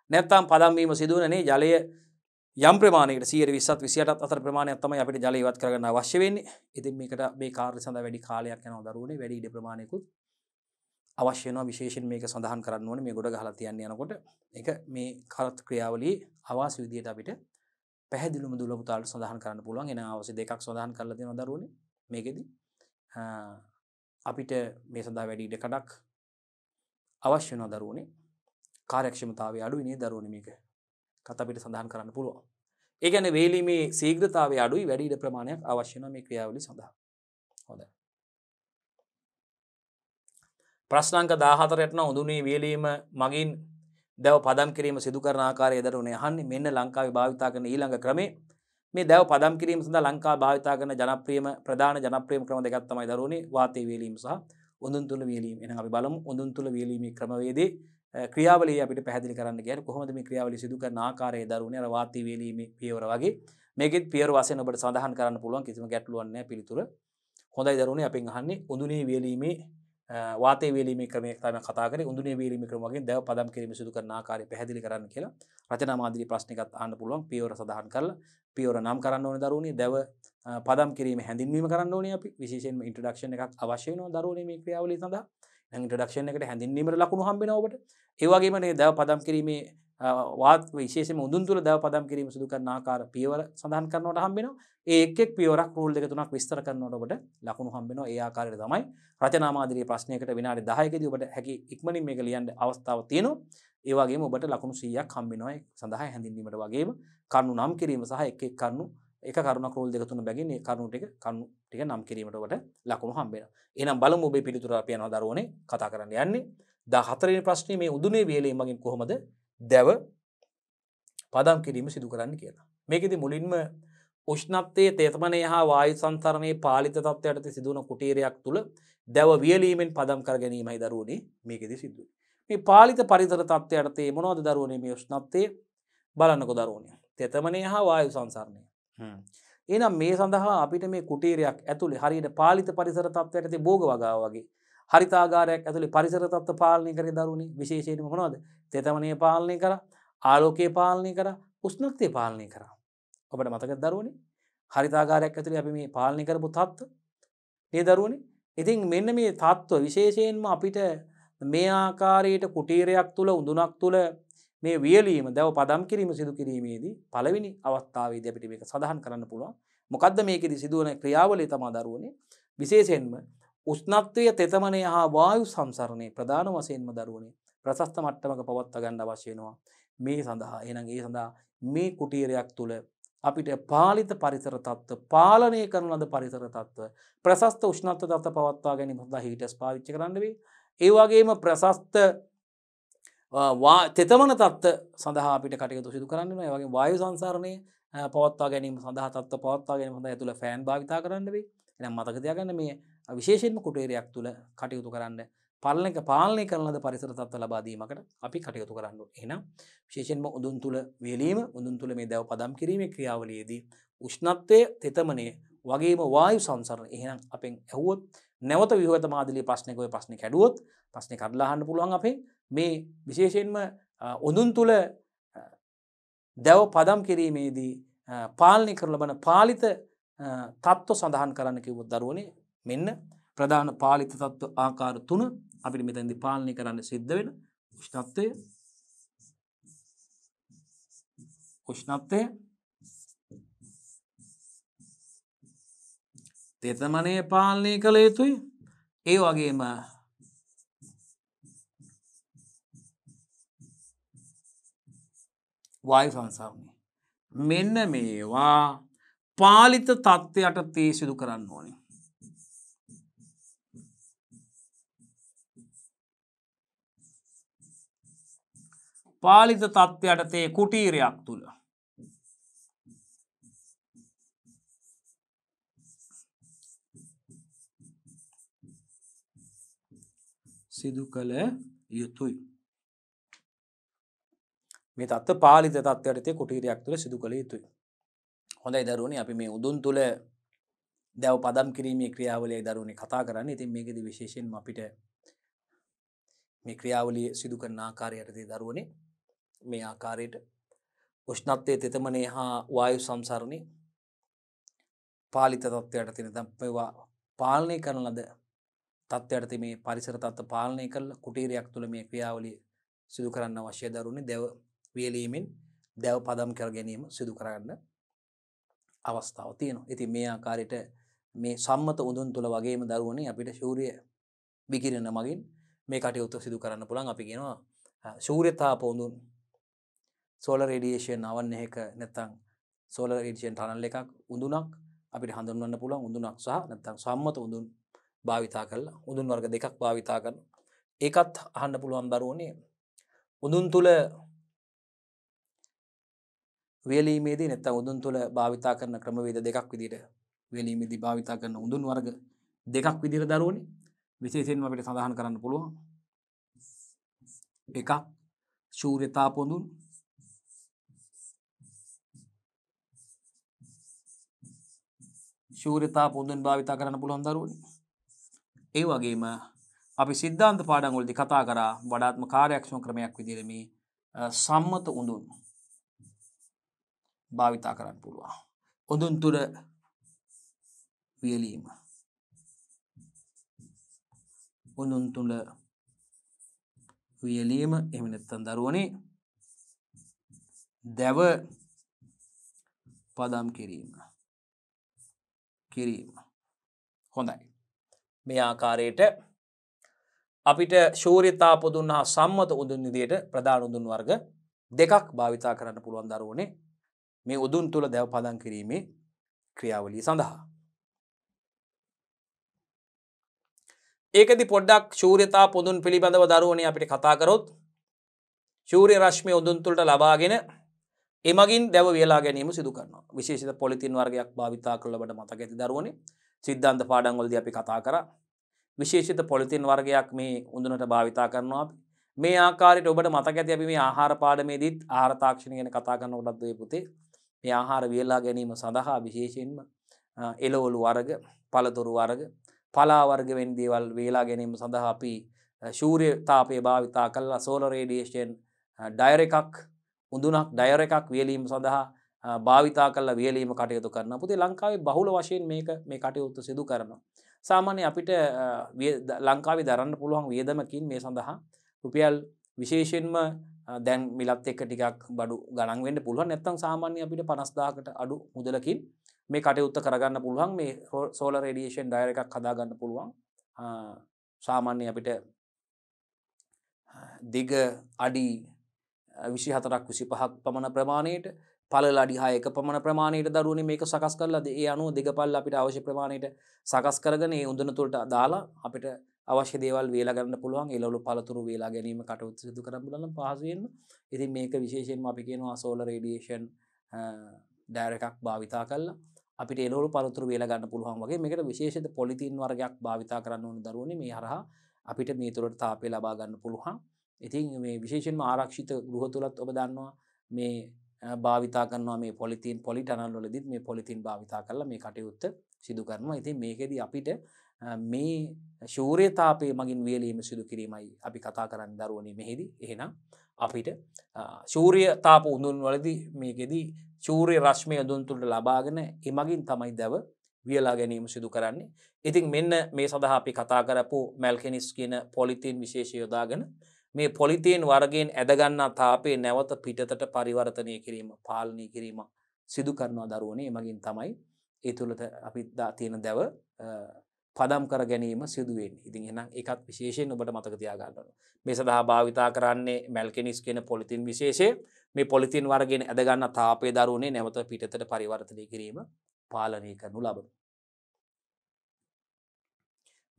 නැත්නම් පදම් වීම සිදුවෙන නේ ජලය යම් ප්‍රමාණයකට 120ත් 28ත් අතර ප්‍රමාණයක් තමයි අපිට ජලය ඉවත් කරගන්න අවශ්‍ය වෙන්නේ. ඉතින් මේකට මේ කාර්ය සඳහා වැඩි කාලයක් යනවා දරුවනේ. වැඩි ඉඩ ප්‍රමාණයකුත් අවශ්‍ය වෙනවා. විශේෂයෙන් මේක සඳහන් කරන්න ඕනේ මේ ගොඩ ගහලා තියන්න යනකොට. ඒක මේ කරත් ක්‍රියාවලියේ අවාසි විදියට අපිට පැහැදිලිවම දුල පුතාලට සඳහන් කරන්න පුළුවන්. එන අවශ්‍ය දෙකක් සඳහන් කරලා තියෙනවා දරුවනේ. මේකෙදි අපිට මේ සඳහා වැඩි ඉඩ කඩක් අවශ්‍ය වෙනවා දරුවනේ. කාර්යක්ෂමතාවය අඩුයි නේ දරුවනේ මේක. කත අපිට සඳහන් කරන්න පුළුවන්. ඒ කියන්නේ වේලීමේ ශීඝ්‍රතාවය අඩුයි වැඩි ඉඩ ප්‍රමාණයක් අවශ්‍ය වෙනවා මේ ක්‍රියාවලිය සඳහා. හොඳයි. ප්‍රශ්න අංක 14 ට උඳුනේ වේලීම මගින් දැව පදම් කිරීම සිදු කරන ආකාරය දරුවනේ අහන්නේ. මෙන්න ලංකාවේ භාවිතා කරන ඊළඟ ක්‍රමේ මේ දැව පදම් කිරීම සඳහා ලංකාව භාවිතා කරන ප්‍රධාන ජනප්‍රියම ක්‍රම දෙකක් තමයි දරුවනේ වාතයේ වේලීම සහ උඳුන් තුල වේලීම. එහෙනම් අපි බලමු උඳුන් තුල වේලීමේ ක්‍රමවේදේ ක්‍රියාවලිය අපිට පැහැදිලි කරන්න කියන්නේ කොහොමද මේ ක්‍රියාවලිය සිදු කරන ආකාරය දරුවනේ අර වාතයේ වේලීමේ පියවර වගේ මේකෙත් පියවර වශයෙන් ඔබට සඳහන් කරන්න පුළුවන් කිසිම ගැටලුවක් නැහැ පිළිතුර. හොඳයි දරුවනේ අපෙන් අහන්නේ උඳුනේ වේලීමේ වාතයේ වේලීමේ ක්‍රමය තමයි කතා කරේ. උඳුනේ වේලීමේ ක්‍රම වගේ දැව පදම් කිරීම සිදු කරන ආකාරය පැහැදිලි කරන්න කියලා රචනා මාදිලි ප්‍රශ්නිකත් අහන්න පුළුවන්. පියවර සඳහන් කරලා පියවර නම් කරන්න ඕනේ දරුවනේ. දැව පදම් කිරීම හැඳින්වීම කරන්න ඕනේ අපි. විශේෂයෙන්ම ඉන්ට්‍රොඩක්ෂන් එකක් අවශ්‍ය වෙනවා දරුවනේ මේ ක්‍රියාවලිය සඳහා. දැන් ඉන්ට්‍රොඩක්ෂන් එකට හැඳින්වීමට ලකුණු හම්බ වෙනවා ඔබට. ඒ වගේම මේ දැව පදම් කිරීමේ විශේෂයෙන්ම උඳුන් තුල දැව පදම් කිරීම සිදු කරන ආකාර පියවර සඳහන් කරනවට හම්බ වෙනවා. ඒ එක් පියවරක් රූල් දෙක තුනක් විස්තර කරනවට ඔබට ලකුණු හම්බ වෙනවා. ඒ ආකාරයට තමයි රචනා මාදිරියේ ප්‍රශ්නයකට විනාඩි 10කදී ඔබට හැකි ඉක්මනින් මේක ලියන්න අවස්ථාව තියෙනවා. ඒ වගේම ඔබට ලකුණු 100ක් හම්බ වෙනවා. ඒ සඳහා හැඳින්වීමට වගේම කරුණු නම් කිරීම සහ එක් එක් කරුණු එක කරුණක් රූල් දෙක තුන බැගින් මේ කරුණු ටික නම් කිරීමට ඔබට ලකුණු හම්බ වෙනවා. එහෙනම් බලමු ඔබේ පිළිතුර අපි යනවා දරුවනේ කතා කරන්න යන්නේ. 14 වෙනි ප්‍රශ්නේ මේ උඳුනේ වේලීම මගින් කොහොමද දැව පදම් කිරීම සිදු කරන්න කියලා. මේකෙදි මුලින්ම උෂ්ණත්වයේ තේතමනය හා වායු සංසරණයේ පාලිත තත්ත්වයට සිදුවන කුටීරයක් තුළ දැව වියලීමෙන් පදම් කර ගැනීමයි දරුවනේ මේකෙදි සිද්ධ වෙන්නේ. මේ පාලිත පරිසර තත්ත්වයට මොනවද දරුවනේ මේ උෂ්ණත්වයේ බලන්නකො දරුවනේ. තේතමනය හා වායු සංසරණය. එහෙනම් මේ සඳහා අපිට මේ කුටීරයක් ඇතුලේ හරියට පාලිත පරිසර තත්ත්වයට තිය භෝග වගාව වගේ හරිතාගාරයක් ඇතුලේ පරිසර තත්ත්ව පාලනය කරේ දරුවනේ. විශේෂයෙන්ම මොනවද? තේතමනය පාලනය කරා, ආලෝකය පාලනය කරා, උෂ්ණත්වය පාලනය කරා. ඔබට මතකද දරුවනේ? හරිතාගාරයක් ඇතුලේ අපි මේ පාලනය කරපු තත්ත්ව මේ දරුවනේ. ඉතින් මෙන්න මේ තත්ත්ව විශේෂයෙන්ම අපිට මේ ආකාරයට කුටීරයක් තුල උඳුනක් තුල මේ වියලීම දැව පදම් කිරීම සිදු කිරීමේදී පළවෙනි අවස්ථාවේදී අපිට මේක සඳහන් කරන්න පුළුවන්. මොකද්ද මේකෙදි සිදුවන ක්‍රියාවලිය තමයි දරුවනේ. විශේෂයෙන්ම උෂ්ණත්වය තෙතමනය හා වායු සංසරණය ප්‍රධාන වශයෙන්ම දරුවනේ ප්‍රශස්ත මට්ටමක පවත්වා ගන්න අවශ්‍ය වෙනවා. මේ සඳහා එහෙනම් ඒ සඳහා මේ කුටීරයක් තුල අපිට පාලිත පරිසර තත්ත්ව පාලනය කරන ලද පරිසර තත්ත්ව ප්‍රශස්ත උෂ්ණත්ව තත්ත්ව පවත්වා ගැනීම සඳහා හීටර්ස් පාවිච්චි කරන්න වෙයි. ඒ වගේම ප්‍රශස්ත තෙතමන තත්ත්ව සඳහා අපිට කටයුතු සිදු කරන්න වෙනවා. ඒ වගේම වායු සංසරණය පවත්වා ගැනීම සඳහා තත්ත්ව පවත්වා ගැනීම සඳහා ඇතුළ ෆෑන් භාවිතා කරන්න වෙයි. එහෙනම් මතක තියාගන්න මේ විශේෂයෙන්ම කුටීරයක් තුල කටයුතු කරන්න පාලනය කරන ලද පරිසර තත්ත්ව ලබා දීමකට අපි කටයුතු කරන්න ඕනේ. එහෙනම් විශේෂයෙන්ම උඳුන් තුල වේලීම උඳුන් තුල මේ දැව පදම් කිරීමේ ක්‍රියාවලියේදී උෂ්ණත්වය තෙතමනය වගේම වායු සංසරණය එහෙනම් අපෙන් ඇහුවොත් නැවත විවෘත මාදිලිය ප්‍රශ්නයක ඔය ප්‍රශ්නේ කැඩුවොත් ප්‍රශ්නේ කඩලා අහන්න පුළුවන් අපේ මේ විශේෂයෙන්ම උඳුන් තුල දැව පදම් කිරීමේදී පාලනය කරන ලබන පාලිත තත්ත්ව සඳහන් කරන්න කිව්වොත් දරුවනේ මෙන්න ප්‍රධාන පාලිත තත්ත්ව ආකාර 3 අපිට මෙතනදී පාලනය කරන්න සිද්ධ වෙන උෂ්ණත්වය තෙතමනය පාලනය කළ යුතුයි. ඒ වගේම වායු සංසරණය මෙන්න මේවා පාලිත තත්ත්වයට තේ සිදු කරන්න ඕනේ. පාලිත තත්ත්වයට තේ කුටීරයක් තුල සිදු කළ යුතුයි. මේ තත්ත්ව පාලිත තත්ත්වයට තේ කුටීරයක් තුල සිදු කළ යුතුයි. හොඳයි දරුවනේ අපි මේ උඳුන් තුල දැව පදම් කිරීමේ ක්‍රියාවලියයි දරුවනේ කතා කරන්නේ. ඉතින් මේකෙදි විශේෂයෙන්ම අපිට මේ ක්‍රියාවලිය සිදු කරන ආකාරයටදී දරුවනේ මේ ආකාරයට උෂ්ණත්වයේ තෙතමනය හා වායු සංසරණය පාලිත තත්ත්වයට තියෙන ඒවා පාලනය කරන ලද තත්ත්වයට මේ පරිසර තත්ත්ව පාලනය කරලා කුටීරයක් තුළ මේ ක්‍රියාවලිය සිදු කරන්න අවශ්‍ය දරුවනේ දැව වියලීමෙන් දැව පදම් කර ගැනීම සිදු කරන්න අවස්ථාව තියෙනවා. ඉතින් මේ ආකාරයට මේ සම්මත උඳුන් තුළ වගේම දරුවනේ අපිට සූර්ය විකිරණ මගින් මේ කටයුතු සිදු කරන්න පුළුවන්. අපි කියනවා සූර්ය තාප උඳුන් solar radiation oven එකක නැත්නම් solar radiation tunnel එකක් උඳුනක් අපිට හඳුන්වන්න පුළුවන්. උඳුනක් සහ නැත්නම් සම්මත උඳුන් භාවිතා කරලා උඳුන් වර්ග දෙකක් භාවිතා කරන ඒකත් අහන්න පුළුවන් දරුවනේ උඳුන් තුල වේලීමේදී නැත්නම් උඳුන් තුල භාවිතා කරන ක්‍රමවේද දෙකක් විදිහට වේලීමේදී භාවිතා කරන උඳුන් වර්ග දෙකක් විදිහට දරුවනේ විශේෂයෙන්ම අපිට සඳහන් කරන්න පුළුවන්. එකක් සූර්ය තාප උඳුන් සූර්ය තාප උඳුන් භාවිතා කරන්න පුළුවන් දරුවනේ. ඒ වගේම අපි සිද්ධාන්ත පාඩම් වලදී කතා කරා වඩාත්ම කාර්යක්ෂම ක්‍රමයක් විදිහට මේ සම්මත උඳුන් භාවිතා කරන්න පුළුවන්. උඳුන් තුල වියලීම උඳුන් තුල වියලීම එහෙම නැත්නම් දරුවනේ දැව පදම් කිරීම හොඳයි. මේ ආකාරයට අපිට සූර්ය තාප උඳුන් හා සම්මත උඳුන් විදියට ප්‍රධාන උඳුන් වර්ග දෙකක් භාවිතා කරන්න පුළුවන් දරුවනේ මේ උඳුන් තුල දැව පදම් කිරීමේ ක්‍රියාවලිය සඳහා. ඒකදී පොඩ්ඩක් සූර්ය තාප උඳුන් පිළිබඳව දරුවනේ අපිට කතා කරොත් සූර්ය රශ්මිය උඳුන් තුලට ලබාගෙන එමගින් දැව වේලා ගැනීම සිදු කරනවා. විශේෂිත පොලිතින් වර්ගයක් භාවිතා කළ ඔබට මතක ඇති දරුවනේ. සිද්ධාන්ත පාඩම් වලදී අපි කතා කරා. විශේෂිත පොලිතින් වර්ගයක් මේ උඳුනට භාවිතා කරනවා අපි. මේ ආකාරයට ඔබට මතක ඇති අපි මේ ආහාර පාඩමේදීත් ආහාර තාක්ෂණය ගැන කතා කරනකොටත් ඔය පුතේ මේ ආහාර වේලා ගැනීම සඳහා විශේෂයෙන්ම එළවලු වර්ග, පළතුරු වර්ග, පලා වර්ග වැනි දේවල් වේලා ගැනීම සඳහා අපි සූර්ය තාපය භාවිතා කළා සෝලර් රේඩියේෂන් ඩයර් එකක් උඳුනක් ඩයර් එකක් වියලීම සඳහා භාවිතා කළා වියලීම කටයුතු කරනවා. පුතේ ලංකාවේ බහුල වශයෙන් මේ කටයුතු සිදු කරනවා. සාමාන්‍ය අපිට ලංකාවේ දරන්න පුළුවන් වියදමකින් මේ සඳහා රුපියල් විශේෂයෙන්ම දැන් මිලත් එක්ක ටිකක් බඩු ගණන් වෙන්න පුළුවන්. නැත්නම් සාමාන්‍ය අපිට 50000කට අඩු මුදලකින් මේ කටයුත්ත කරගන්න පුළුවන්. මේ සෝලර් රේඩියේෂන් ඩයර් එකක් හදා ගන්න පුළුවන්. සාමාන්‍ය අපිට දිග අඩි 24ක් 25ක් පමණ ප්‍රමාණයට පළල අඩි 6ක පමණ ප්‍රමාණයට දරුවනේ මේක සකස් කරලා ඒ අනුව දිග පළල අපිට අවශ්‍ය ප්‍රමාණයට සකස් කරගෙන ඒ උඳන තුලට දාලා අපිට අවශ්‍ය දේවල් වේලා ගන්න පුළුවන්. එළවලු පළතුරු වේලා ගැනීම කටයුතු සිදු කරන්න පුළුවන් පහසුවෙන්ම. ඉතින් මේක විශේෂයෙන්ම අපි කියනවා සෝලර් රේඩියේෂන් ඩයර් එකක් භාවිතා කළා අපිට එළවලු පළතුරු වේලා ගන්න පුළුවන් වගේ මේකට විශේෂිත පොලිතීන් වර්ගයක් භාවිතා කරන්න ඕන දරුවනේ මේ හරහා අපිට මේ තුරට තාපය ලබා ගන්න පුළුවන්. ඉතින් මේ විශේෂයෙන්ම ආරක්ෂිත ගෘහ තුලත් ඔබ දන්නවා මේ භාවිතා කරනවා මේ පොලිතීන් පොලිටනල් වලදීත් මේ පොලිතීන් භාවිතා කරලා මේ කටයුත්ත සිදු කරනවා. ඉතින් මේකෙදි අපිට මේ ශූර්ය තාපය මගින් වියලීම සිදු කිරීමයි අපි කතා කරන්නේ දරුවනේ මෙහිදී. එහෙනම් අපිට ශූර්ය තාප උඳුන් වලදී මේකෙදි ශූර්ය රශ්මිය උඳුන් තුලට ලබාගෙන එමගින් තමයි දැව වියලා ගැනීම සිදු කරන්නේ. ඉතින් මෙන්න මේ සඳහා අපි කතා කරපු මැල්කෙනිස් කියන පොලිතීන් විශේෂය යොදාගෙන මේ පොලිතීන් වර්ගයෙන් ඇදගන්නා තාපේ නැවත පිටතට පරිවර්තනය කිරීම පාලනය කිරීම සිදු කරනවා දරුවනේ. එමගින් තමයි ඒ තුළට අපි තියෙන දැව පදම් කර ගැනීම සිදු වෙන්නේ. ඉතින් එහෙනම් ඒකත් විශේෂයෙන් ඔබට මතක තියාගන්න ඕන. මේ සඳහා භාවිතා කරන්නේ මැල්කෙනිස් කියන පොලිතීන් විශේෂය. මේ පොලිතීන් වර්ගයෙන් ඇදගන්නා තාපේ දරුවනේ නැවත පිටතට පරිවර්තනය කිරීම පාලනය කරනු ලබන.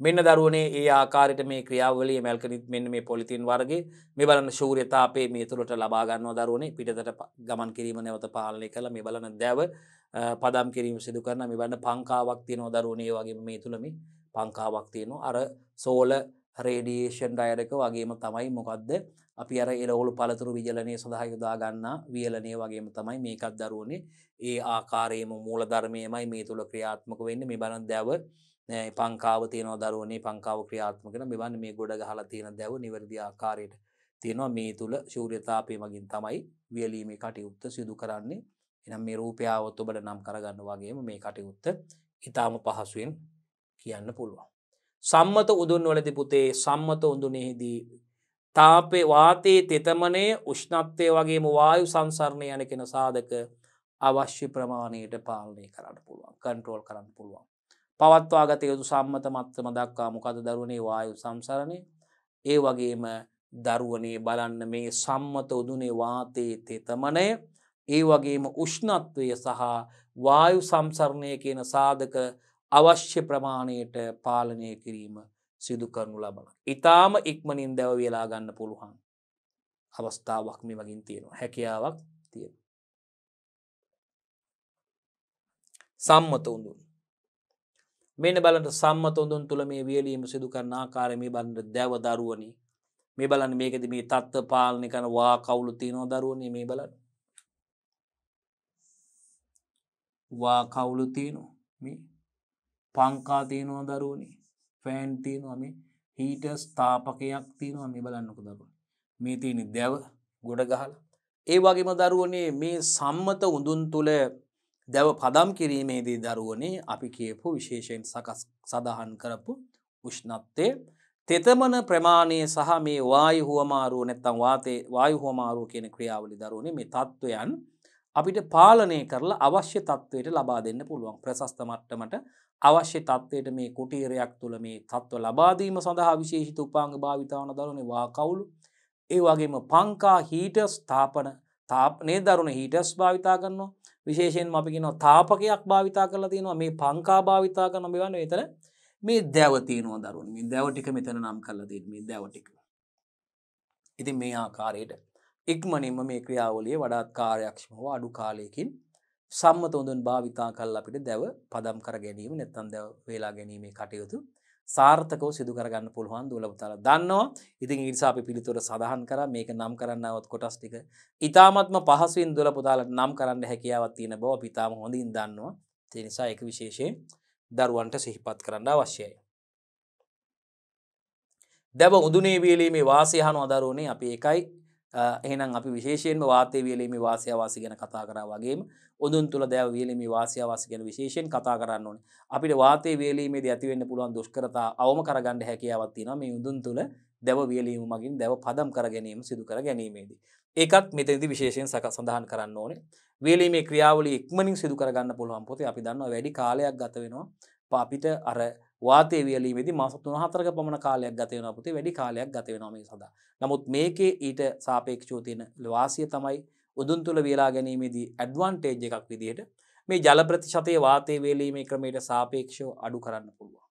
මෙන්න දරුවනේ ඒ ආකාරයට මේ ක්‍රියාවලිය මැල්කනිත් මෙන්න මේ පොලිතීන් වර්ගයේ මේ බලන ශූර්ය තාපයේ මේ තුලට ලබා ගන්නවා දරුවනේ පිටතට ගමන් කිරීම නැවත පාලනය කළා මේ බලන දැව පදම් කිරීම සිදු කරනවා මේ බලන පංකාවක් තියෙනවා දරුවනේ ඒ වගේම මේ තුල මේ පංකාවක් තියෙනවා අර සෝල රේඩියේෂන් ඩයර් එක වගේම තමයි මොකද්ද අපි අර එළවලු පළතුරු විජලනයේ සඳහා යොදා ගන්නා වියලනයේ වගේම තමයි මේකත් දරුවනේ ඒ ආකාරයේම මූල ධර්මයමයි මේ තුල ක්‍රියාත්මක වෙන්නේ මේ බලන දැව පංකාව තියෙනවා දරුවනේ පංකාව ක්‍රියාත්මක කරන මෙවන්න මේ ගොඩ ගහලා තියෙන දැව නිවැරදි ආකාරයට තියෙනවා මේ තුල ශූර්ය තාපය මගින් තමයි වියලීමේ කටයුත්ත සිදු කරන්නේ. එහෙනම් මේ රූපය આવොත් ඔබට නම් කරගන්න වගේම මේ කටයුත්ත ඊටාම පහසුවෙන් කියන්න පුළුවන්. සම්මත උඳුන් වලදී පුතේ සම්මත උඳුනේදී තාපේ වාතයේ තෙතමනය උෂ්ණත්වය වගේම වායු සංසරණය යන කෙන සාධක අවශ්‍ය ප්‍රමාණයට පාලනය කරන්න පුළුවන් කන්ට්‍රෝල් කරන්න පුළුවන්. පවත්වාගත යුතු සම්මත මට්ටම දක්වා මොකද දරුවනේ වායු සංසරණය ඒ වගේම දරුවනේ බලන්න මේ සම්මත උදුනේ වාතයේ තෙතමනය ඒ වගේම උෂ්ණත්වය සහ වායු සංසරණය කියන සාධක අවශ්‍ය ප්‍රමාණයට පාලනය කිරීම සිදු කරනු ලබන. ඊටාම ඉක්මනින් දැව වියලා ගන්න පුළුවන් අවස්ථාවක් මේ වගින් තියෙනවා. හැකියාවක් තියෙනවා. සම්මත උඳුන් මෙන්න බලන්න සම්මත උඳුන් තුල මේ වියලීම සිදු කරන ආකාරය මේ බලන්න දැව දරුවනේ මේ බලන්න මේකෙදි මේ තත්ත්ව පාලනය කරන වා කවුළු තියෙනවා දරුවනේ මේ බලන්න වා කවුළු තියෙනවා මේ පංකා තියෙනවා දරුවනේ ෆෑන් තියෙනවා මේ හීටර්ස් තාපකයක් තියෙනවා මේ බලන්නකො දරුවනේ මේ තියෙන දැව ගොඩ ගහලා ඒ වගේම දරුවනේ මේ සම්මත උඳුන් තුල දැව පදම් කිරීමේදී දරුවනේ අපි කියපු විශේෂයෙන් සඳහන් කරපු උෂ්ණත්වය තෙතමන ප්‍රමාණය සහ මේ වායු හුවමාරුව නැත්නම් වායු හුවමාරුව කියන ක්‍රියාවලිය දරුවනේ මේ තත්වයන් අපිට පාලනය කරලා අවශ්‍ය තත්වයට ලබා දෙන්න පුළුවන් ප්‍රශස්ත මට්ටමට අවශ්‍ය තත්වයට මේ කුටීරයක් තුල මේ තත්ව ලබා දීම සඳහා විශේෂිත උපාංග භාවිතාවන දරුවනේ වා කවුළු ඒ වගේම පංකා හීටර්ස් තාපනේ දරුවනේ හීටර්ස් භාවිතා කරනවා විශේෂයෙන්ම අපි කියනවා තාපකයක් භාවිතා කරලා තියෙනවා මේ පංකා භාවිතා කරන මේ වන්නේ එතන මේ දැව තියෙනවා දරුවනේ මේ දැව ටික මෙතන නම් කරලා තියෙන්නේ මේ දැව ටික. ඉතින් මේ ආකාරයට ඉක්මනින්ම මේ ක්‍රියාවලිය වඩාත් කාර්යක්ෂමව අඩු කාලයකින් සම්මත හොඳුන් භාවිතා කරලා අපිට දැව පදම් කර ගැනීම නැත්නම් දැව වේලා ගැනීමේ කටයුතු සාර්ථකව සිදු කරගන්න පුළුවන් දුලබතල දන්නවා. ඉතින් ඒ නිසා අපි පිළිතුර සඳහන් කරා මේක නම් කරන්නවත් කොටස් ටික ඊ타මත්ම පහසුවෙන් දුලපතාලට නම් කරන්න හැකියාවක් තියෙන බව අපි ඊටාම හොඳින් දන්නවා. ඒ නිසා ඒක විශේෂයෙන් දරුවන්ට සිහිපත් කරන්න අවශ්‍යයි. දැව උදුනේ වියලීමේ වාසිය අහනවා දරුවනේ අපි එකයි එහෙනම් අපි විශේෂයෙන්ම වාතයේ වියලීමේ වාසිය අවාසි ගැන කතා කරා වගේම උදුන් තුල දැව වියලීමේ වාසිය අවාසි ගැන විශේෂයෙන් කතා කරන්න ඕනේ. අපිට වාතයේ වියලීමේදී ඇති වෙන්න පුළුවන් දුෂ්කරතා අවම කරගන්න හැකියාවක් තියෙනවා මේ උදුන් තුල දැව වියලීම මගින් දැව පදම් කර ගැනීම සිදු කර ගැනීමේදී. ඒකත් මෙතනදී විශේෂයෙන් සඳහන් කරන්න ඕනේ. වියලීමේ ක්‍රියාවලිය ඉක්මනින් සිදු කර ගන්න පුළුවන් පොතේ අපි දන්නවා වැඩි කාලයක් ගත වෙනවා. අපිට අර වාතයේ වියලීමේදී මාස 3-4ක පමණ කාලයක් ගත වෙනවා පුතේ වැඩි කාලයක් ගත වෙනවා මේ සඳහා. නමුත් මේකේ ඊට සාපේක්ෂව තියෙන වාසිය තමයි උදුන් තුල වියලා ගැනීමේදී ඇඩ්වාන්ටේජ් එකක් විදිහට මේ ජල ප්‍රතිශතයේ වාතයේ වියලීමේ ක්‍රමයට සාපේක්ෂව අඩු කරන්න පුළුවන්.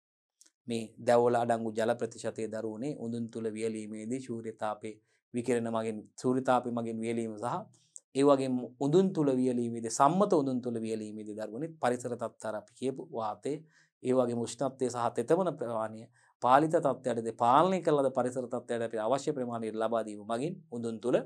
මේ දැවවල අඩංගු ජල ප්‍රතිශතයේ දරුවනේ උදුන් තුල වියලීමේදී සූර්යතාපයේ විකිරණ මගින් සූර්යතාපය මගින් වියලීම සහ ඒ වගේම උදුන් තුල වියලීමේදී සම්මත උදුන් තුල වියලීමේදී දරුවනේ පරිසර තත්ත්වය අපි කියපු වාතයේ ඒ වගේම උෂ්ණත්වය සහ තෙතමන ප්‍රමාණය පාලිත තත්ත්වයටද පාලනය කළාද පරිසර තත්ත්වයට අපි අවශ්‍ය ප්‍රමාණයට ලබා දීම මගින් උදුන් තුල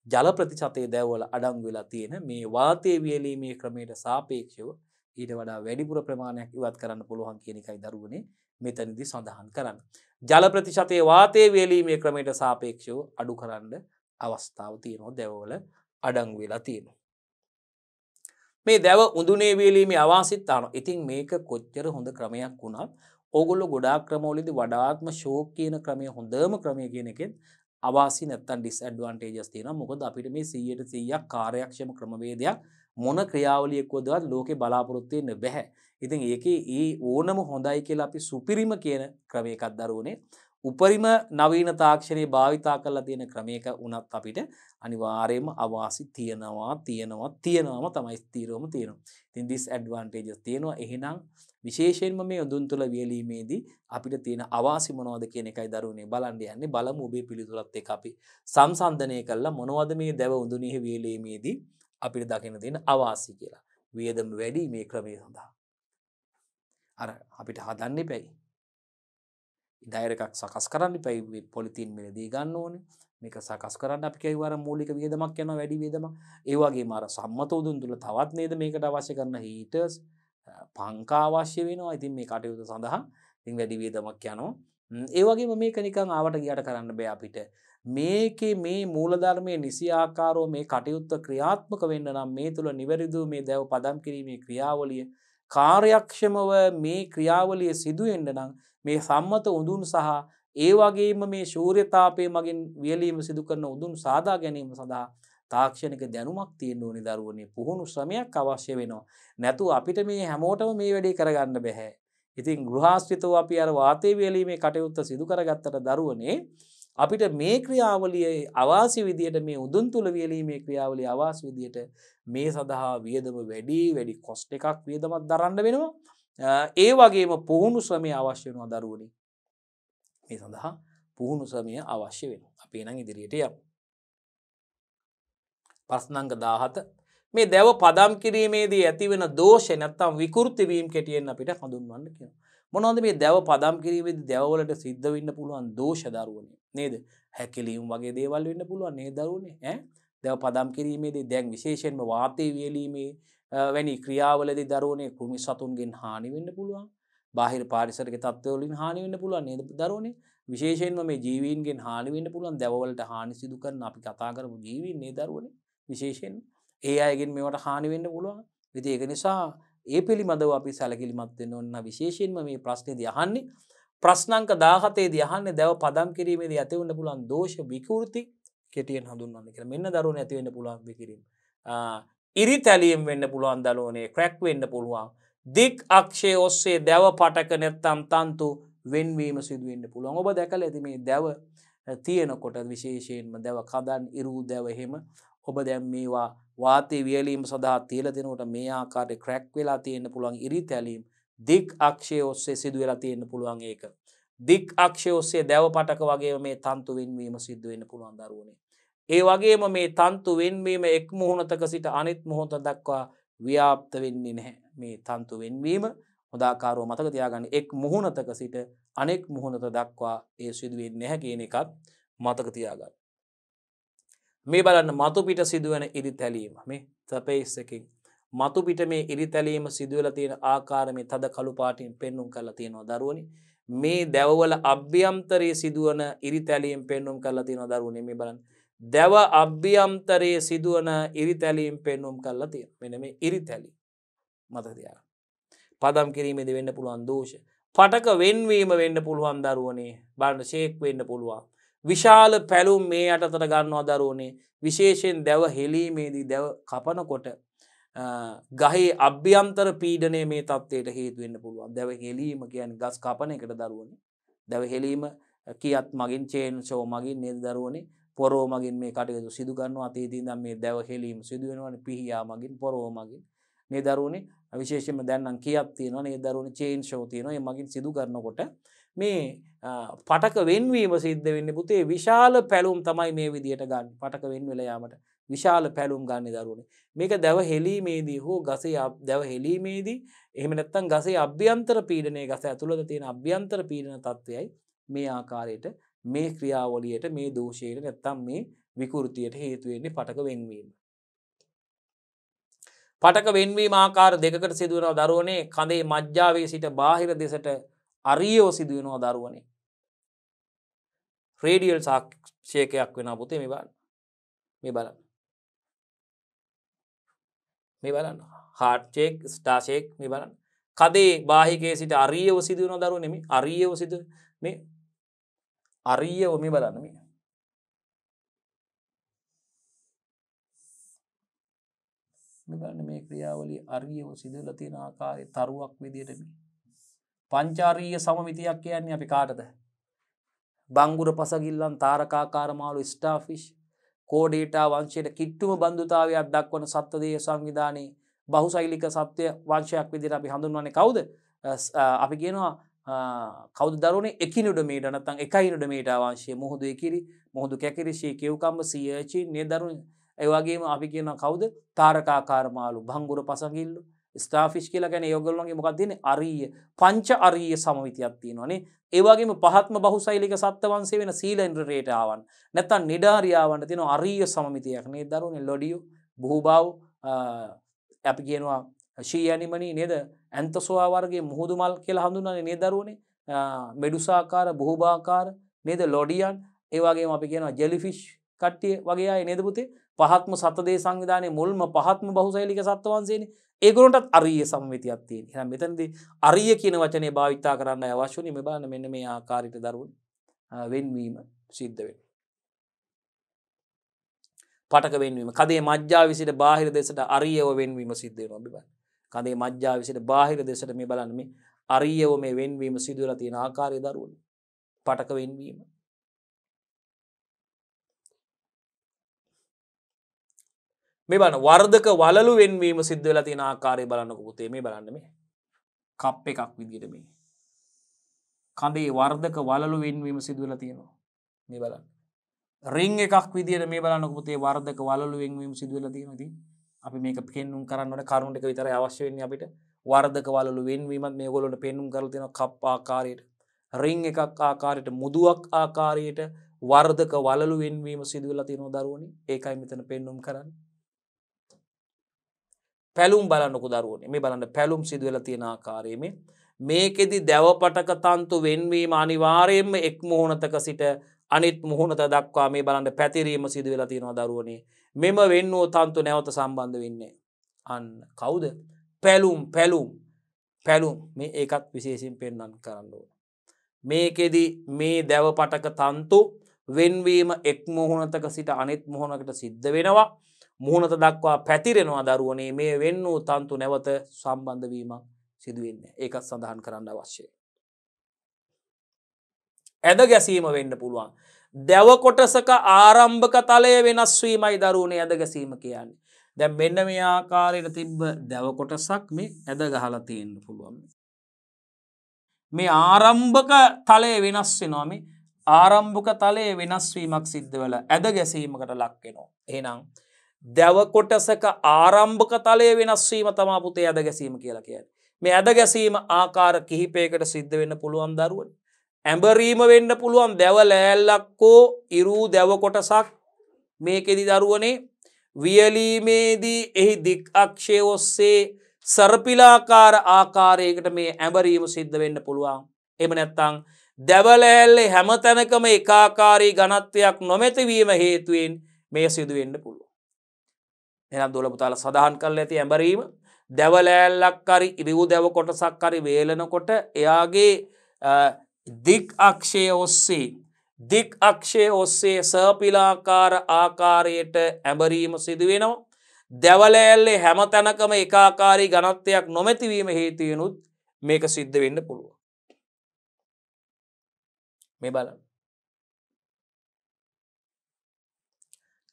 ජල ප්‍රතිශතයේ දැවවල අඩංගු වෙලා තියෙන මේ වාතයේ වියලීමේ ක්‍රමයට සාපේක්ෂව ඊට වඩා වැඩිපුර ප්‍රමාණයක් ඉවත් කරන්න පුළුවන් කියන එකයි දරුවනේ මෙතනදී සඳහන් කරන්නේ. ජල ප්‍රතිශතයේ වාතයේ වියලීමේ ක්‍රමයට සාපේක්ෂව අඩු කරන්න අවස්ථාව තියෙනවා දැවවල අඩංගු වෙලා තියෙනවා. මේ දැව උඳුනේ වියලීමේ අවාසිත් අහනවා. ඉතින් මේක කොච්චර හොඳ ක්‍රමයක් වුණත් ඕගොල්ලෝ ගොඩාක් ක්‍රමවලදී වඩාත්ම ෂෝක් කියන ක්‍රමය හොඳම ක්‍රමය කියන එකෙන් අවාසි නැත්තම් ඩිස්ඇඩ්වාන්ටේජස් තියෙනවා. මොකද අපිට මේ 100% කාර්යක්ෂම ක්‍රමවේදයක් මොන ක්‍රියාවලියකවදවත් ලෝකේ බලාපොරොත්තු වෙන්න බෑ. ඉතින් ඒකේ ඒ ඕනම හොඳයි කියලා අපි සුපිරිම කියන ක්‍රමයකක් දරුවනේ උපරිම නවීන තාක්ෂණයේ භාවිතා කරලා තියෙන ක්‍රමයක වුණත් අපිට අනිවාර්යයෙන්ම අවාසි තියෙනවම තමයි ස්ථිරවම තියෙනවා. ඉතින් ඩිස්ඇඩ්වාන්ටේජස් තියෙනවා. එහෙනම් විශේෂයෙන්ම මේ උදුන් තුල වියලීමේදී අපිට තියෙන අවාසි මොනවද කියන එකයි දරුවනේ බලන්න යන්නේ. බලමු ඔබේ පිළිතුරත් එක්ක අපි සංසන්දනය කළා මොනවද මේ දැව උදුනේ වියලීමේදී අපිට දකින්න තියෙන අවාසි කියලා. වියදම වැඩි මේ ක්‍රමය සඳහා. අර අපිට හදන්න එපැයි. ඩයර් එකක් සකස් කරන්න එපැයි පොලිතීන් මිලදී ගන්න ඕනේ. මේක සකස් කරන්න අපි කියුවා මූලික වියදමක් යනවා වැඩි වියදමක්. ඒ වගේම අර සම්මත උදුන් තුල තවත් නේද මේකට අවශ්‍ය කරන හීටර්ස් පංකා අවශ්‍ය වෙනවා. ඉතින් මේ කටයුතු සඳහා ඉතින් වැඩි වියදමක් යනවා. ඒ වගේම මේක නිකන් ආවට ගියට කරන්න බෑ අපිට. මේකේ මේ මූලධර්මයේ නිසි ආකාරව මේ කටයුත්ත ක්‍රියාත්මක වෙන්න නම් මේ තුල නිවැරදිව මේ දැව පදම් කිරීමේ ක්‍රියාවලිය කාර්යක්ෂමව මේ ක්‍රියාවලිය සිදු වෙන්න නම් මේ සම්මත උඳුන් සහ ඒ වගේම මේ ශූර්යතාපයේ මගින් වියලීම සිදු කරන උඳුන් සාදා ගැනීම සඳහා තාක්ෂණික දැනුමක් තියෙන්න ඕනේ දරුවනේ. පුහුණු ශ්‍රමයක් අවශ්‍ය වෙනවා. නැතුව අපිට මේ හැමෝටම මේ වැඩේ කරගන්න බෑ. ඉතින් ගෘහාශ්‍රිතව අපි අර වාතයේ වියලීමේ කටයුත්ත සිදු කරගත්තට දරුවනේ අපිට මේ ක්‍රියාවලිය අවාසි විදියට මේ උදුන් තුල වියලීමේ ක්‍රියාවලිය අවාසි විදියට මේ සඳහා වියදම වැඩි කොස්ට් එකක් වියදමක් දරන්න වෙනවා. ඒ වගේම පුහුණු ශ්‍රමය අවශ්‍ය වෙනවා දරුවනේ. මේ සඳහා පුහුණු ශ්‍රමය අවශ්‍ය වෙනවා. අපි එහෙනම් ඉදිරියට යමු. ප්‍රශ්න අංක 17 මේ දැව පදම් කිරීමේදී ඇතිවෙන දෝෂ නැත්නම් විකෘති වීම කෙටියෙන් අපිට හඳුන්වන්න කියනවා. මොනවද මේ දැව පදම් කිරීමේදී දැවවලට සිද්ධ වෙන්න පුළුවන් දෝෂ දරුවනේ නේද? හැකිලීම් වගේ දේවල් වෙන්න පුළුවන් නේද දරුවනේ ඈ? දැව පදම් කිරීමේදී දැන් විශේෂයෙන්ම වාතයේ වියලීමේ වැනි ක්‍රියාවලදී දරුවනේ කෘමි සතුන්ගෙන් හානි වෙන්න පුළුවන්. බාහිර පාරිසරික තත්ත්වවලින් හානි වෙන්න පුළුවන් නේද දරුවනේ? විශේෂයෙන්ම මේ ජීවීන්ගෙන් හානි වෙන්න පුළුවන් දැවවලට හානි සිදු කරන අපි කතා කරමු ජීවීන් නේද දරුවනේ? විශේෂයෙන් ඒ අයගෙන් මේවට හානි වෙන්න පුළුවන්. ඉතින් ඒක නිසා ඒ පිළිබඳව අපි සැලකිලිමත් වෙන්න ඕන. විශේෂයෙන්ම මේ ප්‍රශ්නේදී අහන්නේ ප්‍රශ්න අංක 17 දී අහන්නේ දැව පදම් කිරීමේදී ඇති වෙන්න පුළුවන් දෝෂ විකෘති කෙටියෙන් හඳුන්වන්න කියලා. මෙන්න දරුවනේ ඇති වෙන්න පුළුවන් විකිරීම. ඉරිතැලියම් වෙන්න පුළුවන් දරුවනේ ක්‍රැක් වෙන්න පුළුවන්. දික් අක්ෂයේ ඔස්සේ දැව පටක නැත්තම් තන්තු වෙන්වීම සිදු වෙන්න පුළුවන්. ඔබ දැකලා ඇති මේ දැව තියෙනකොට විශේෂයෙන්ම දැව කදන් ඉරු දැව එහෙම ඔබ දැන් මේවා වාතයේ වියලීම සඳහා තියලා දෙනකොට මේ ආකාරයේ ක්‍රැක් වෙලා තියෙන්න පුළුවන් ඉරිතැලීම් දික් අක්ෂයේ ඔස්සේ සිදු වෙලා තියෙන්න පුළුවන් ඒක. දික් අක්ෂයේ ඔස්සේ දැව පටක වගේ මේ තන්තු වෙන්වීම සිදු වෙන්න පුළුවන් දරුවනේ. ඒ වගේම මේ තන්තු වෙන්වීම එක් මුහුණතක සිට අනිත් මුහුණත දක්වා ව්‍යාප්ත වෙන්නේ නැහැ. මේ තන්තු වෙන්වීම හොදාකාරව මතක තියාගන්න. එක් මුහුණතක සිට අනෙක් මුහුණත දක්වා ඒ සිදු වෙන්නේ නැහැ කියන එකත් මතක තියාගන්න. මේ බලන්න මතු පිට සිදුවන ඉරිතැලීම. මේ සපේස් එකකින් මතු පිට මේ ඉරිතැලීම සිදුවලා තියෙන ආකාරය මේ තද කළු පාටින් පෙන්눔 කරලා තියෙනවා දරුවනේ. මේ දැවවල අභ්‍යන්තරයේ සිදුවන ඉරිතැලීම් පෙන්눔 කරලා තියෙනවා දරුවනේ. මේ බලන්න. දැව අභ්‍යන්තරයේ සිදුවන ඉරිතැලීම් පෙන්눔 කරලා තියෙනවා. මෙන්න මේ ඉරිතැලීම් මතක තියාගන්න. පදම් කිරීමේදී වෙන්න පුළුවන් දෝෂ. පටක වෙන්වීම වෙන්න පුළුවන් දරුවනේ. බලන්න ෂේක් වෙන්න පුළුවන්. විශාල පැලුම් මේ යටතට ගන්නවා දරුවනේ. විශේෂයෙන් දැව හෙලීමේදී දැව කපනකොට ගහේ අභ්‍යන්තර පීඩනය මේ තත්ත්වයට හේතු වෙන්න පුළුවන්. දැව හෙලීම කියන්නේ ගස් කපන එකට දරුවනේ. දැව හෙලීම කියත් මගින් චේන් ෂෝ මගින් නේද දරුවනේ. පොරෝ මගින් මේ කටයුතු සිදු කරනවා. අතීතයේ ඉඳන් මේ දැව හෙලීම සිදු වෙනවානේ පිහියා මගින් පොරෝ මගින්. මේ දරුවනේ විශේෂයෙන්ම දැන් නම් කියක් තියෙනවා නේ දරුවනේ චේන් ෂෝ තියෙනවා. ඒ මගින් සිදු කරනකොට මේ පටක වෙන්වීම සිද්ධ වෙන්නේ පුතේ විශාල පැලුම් තමයි මේ විදියට ගන්න. පටක වෙන් වෙලා යාමට විශාල පැලුම් ගන්න දරුවනේ. මේක දැව හෙලීමේදී හෝ ගසේ දැව හෙලීමේදී එහෙම නැත්නම් ගසේ අභ්‍යන්තර පීඩනයේ ගස ඇතුළත තියෙන අභ්‍යන්තර පීඩන තත්ත්වයයි මේ ආකාරයට මේ ක්‍රියාවලියට මේ දෝෂයට නැත්නම් මේ විකෘතියට හේතු වෙන්නේ පටක වෙන්වීම. පටක වෙන්වීම ආකාර දෙකකට සිදුවනවා දරුවනේ. කඳේ මජ්ජාවේ සිට බාහිර දෙසට අරියව සිදුවෙනවා දරුවනේ. රේඩියල් ෂේකයක් වෙනවා පුතේ මේ බලන්න. මේ බලන්න. මේ බලන්න. හાર્ට් ෂේක්, ස්ටාර් ෂේක් මේ බලන්න. කදේ බාහිකයේ සිට අරියව සිදුවෙනවා දරුවනේ මේ. අරියව සිදු මේ අරියව මේ බලන්න මේ. මේ බලන්න මේ ක්‍රියාවලිය අරියව සිදුවලා තියෙන ආකාරය තරුවක් විදියට මේ. පංචාරීය සමමිතියක් කියන්නේ අපි කාටද? බංගුර පසගිල්ලන් තාරකාකාර මාළු ස්ටාර්ෆිෂ් කෝඩේටා වංශයට කිට්ටුම බන්ධුතාවයක් දක්වන සත්ත්වදේහ සංවිධානයේ බහුසෛලික සත්ත්ව වංශයක් විදිහට අපි හඳුන්වන්නේ කවුද? අපි කියනවා කවුද දරුවනේ? එකිනොඩමේටා නැත්නම් එකයිනොඩමේටා වංශය. මොහොදු එකිරි, මොහොදු කැකිරි, ෂී කියුකම්බ, සී ඇචි නේ දරුවනේ. ඒ වගේම අපි කියනවා කවුද? තාරකාකාර මාළු, භංගුර පසගිල්ලු, ස්ටාර්ෆිෂ් කියලා කියන්නේ ඒගොල්ලන්ගේ මොකක්ද තියෙන්නේ? අරීය, පංච අරීය සමමිතියක් තියෙනවානේ. ඒ වගේම පහත්ම බහුසෛලික සත්ත්ව වංශය වෙන සීලෙන්ඩ්‍රේටාවන් නැත්නම් නිඩාරියාවන් තියෙන අරීය සමමිතියක් නේද දරුවනේ? ලොඩියු, බුහුබාව්, අපි කියනවා ෂී ඇනිමනි නේද? ඇන්තසෝවා වර්ගයේ මුහුදු මල් කියලා හඳුන්වන්නේ නේද දරුවනේ? මෙඩුසාකාර, බුහුබාකාර නේද? ලොඩියන්, ඒ වගේම අපි කියනවා ජෙලිෆිෂ් කට්ටිය වගේ අය නේද පුතේ? පහත්ම සත්ත්වදේහ සංවිධානයේ මුල්ම පහත්ම බහුසෛලික සත්ත්ව වංශයනේ. ඒගොල්ලන්ටත් අරීය සමමිතියක් තියෙනවා. එහෙනම් මෙතනදී අරීය කියන වචනේ භාවිතා කරන්න අවශ්‍යුනේ මේ බලන්න මෙන්න මේ ආකාරයට දරුවනේ වෙන්වීම සිද්ධ වෙනවා. පටක වෙන්වීම. කදේ මජ්ජාව සිට බාහිර දෙසට අරීයව වෙන්වීම සිද්ධ වෙනවා බලන්න. කදේ මජ්ජාව සිට බාහිර දෙසට මේ බලන්න මේ අරීයව මේ වෙන්වීම සිදු වෙලා තියෙන ආකාරය දරුවනේ. පටක වෙන්වීම. මේ බලන්න වර්ධක වලලු වෙන්වීම සිද්ධ වෙලා තියෙන ආකාරය බලන්නකො පුතේ. මේ බලන්න මේ කප් එකක් විදියට මේ කඳේ වර්ධක වලලු වෙන්වීම සිදු වෙලා තියෙනවා. මේ බලන්න රින් එකක් විදියට මේ බලන්නකො පුතේ වර්ධක වලලු වෙන්වීම සිදු වෙලා තියෙනවා. ඉතින් අපි මේක පෙන්눔 කරන්න ඕනේ කරුණු ටික විතරයි අවශ්‍ය වෙන්නේ අපිට. වර්ධක වලලු වෙන්වීමත් මේගොල්ලන්ට පෙන්눔 කරලා තියෙනවා කප් ආකාරයට, රින් එකක් ආකාරයට, මුදුවක් ආකාරයට වර්ධක වලලු වෙන්වීම සිදු වෙලා තියෙනවා දරුවනේ. ඒකයි මෙතන පෙන්눔 කරන්නේ. පැලුම් බලන්නකො දරුවනේ. මේ බලන්න පැලුම් සිදු වෙලා තියෙන ආකාරය මේකෙදි දැවපටක තන්තු වෙන්වීම අනිවාර්යයෙන්ම එක් මුහුණතක සිට අනිත් මුහුණත දක්වා මේ බලන්න පැතිරීම සිදු වෙලා තියෙනවා දරුවනේ. මෙම වෙන්නෝ තන්තු නැවත සම්බන්ධ වෙන්නේ. අන්න කවුද? පැලුම් මේ ඒකත් විශේෂයෙන් පෙන්වන්න කරන්න ඕන. මේකෙදි මේ දැවපටක තන්තු වෙන්වීම එක් මුහුණතක සිට අනිත් මුහුණකට සිද්ධ වෙනවා. මුහුණත දක්වා පැතිරෙනවා දරුවනේ. මේ වෙන් වූ තන්තු නැවත සම්බන්ධ වීමක් සිදු වෙන්නේ. ඒකත් සඳහන් කරන්න අවශ්‍යයි. ඇද ගැසීම වෙන්න පුළුවන්. දැව කොටසක ආරම්භක තලය වෙනස් වීමයි දරුවනේ ඇද ගැසීම කියන්නේ. දැන් මෙන්න මේ ආකාරයට තිබ්බ දැව කොටසක් මේ ඇද ගහලා තියෙන්න පුළුවන්. මේ ආරම්භක තලය වෙනස් වෙනවා. මේ ආරම්භක තලයේ වෙනස් වීමක් සිද්ධ වෙලා ඇද ගැසීමකට ලක් වෙනවා. එහෙනම් දැව කොටසක ආරම්භක තලයේ වෙනස් වීම තමයි පුතේ ඇද ගැසීම කියලා කියන්නේ. මේ ඇද ගැසීම ආකාර කිහිපයකට සිද්ධ වෙන්න පුළුවන් දරුවනේ. ඇඹරීම වෙන්න පුළුවන් දැව ලෑල්ලක් හෝ ඉරු දැව කොටසක් මේකෙදි දරුවනේ වියලීමේදී එහි දික් අක්ෂය ඔස්සේ සර්පිලාකාර ආකාරයකට මේ ඇඹරීම සිද්ධ වෙන්න පුළුවන්. එහෙම නැත්නම් දැව ලෑල්ලේ හැමතැනකම ඒකාකාරී ඝනත්වයක් නොමැතිවීම හේතුවෙන් මේ සිදු වෙන්න පුළුවන්. එහෙනම් දොළ පුතාලා සඳහන් කරලා ඇති ඇඹරීම දැව ලෑල්ලක් හරි ඉරිව් දැව කොටසක් හරි වේලනකොට එයාගේ දික් අක්ෂය ඔස්සේ සර්පිලාකාර ආකාරයට ඇඹරීම සිදු වෙනවා. දැව ලෑල්ලේ හැමතැනකම ඒකාකාරී ඝනත්වයක් නොමැතිවීම හේතුවෙනුත් මේක සිද්ධ වෙන්න පුළුවන්. මේ බලන්න.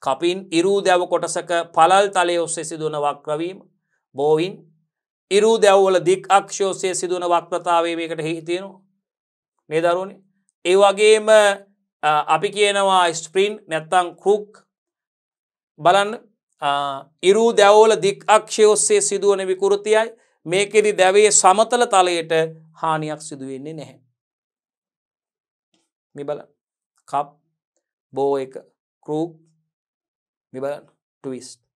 කපින් ඉරු දැව කොටසක පළල් තලයේ ඔස්සේ සිදුවන වක්‍රවීම බෝවින් ඉරු දැව වල දික් අක්ෂය ඔස්සේ සිදුවන වක්‍රතාවය මේකට හේතු වෙනවා. මේ දරුවනේ. ඒ වගේම අපි කියනවා ස්ප්‍රින් නැත්තම් ක්‍රූක් බලන්න ඉරු දැව වල දික් අක්ෂය ඔස්සේ සිදුවන විකෘතියයි මේකෙදි දැවේ සමතල තලයට හානියක් සිදු වෙන්නේ නැහැ. මේ බලන්න. කප් බෝ එක ක්‍රූක් මේ බලන්න ට්විස්ට්.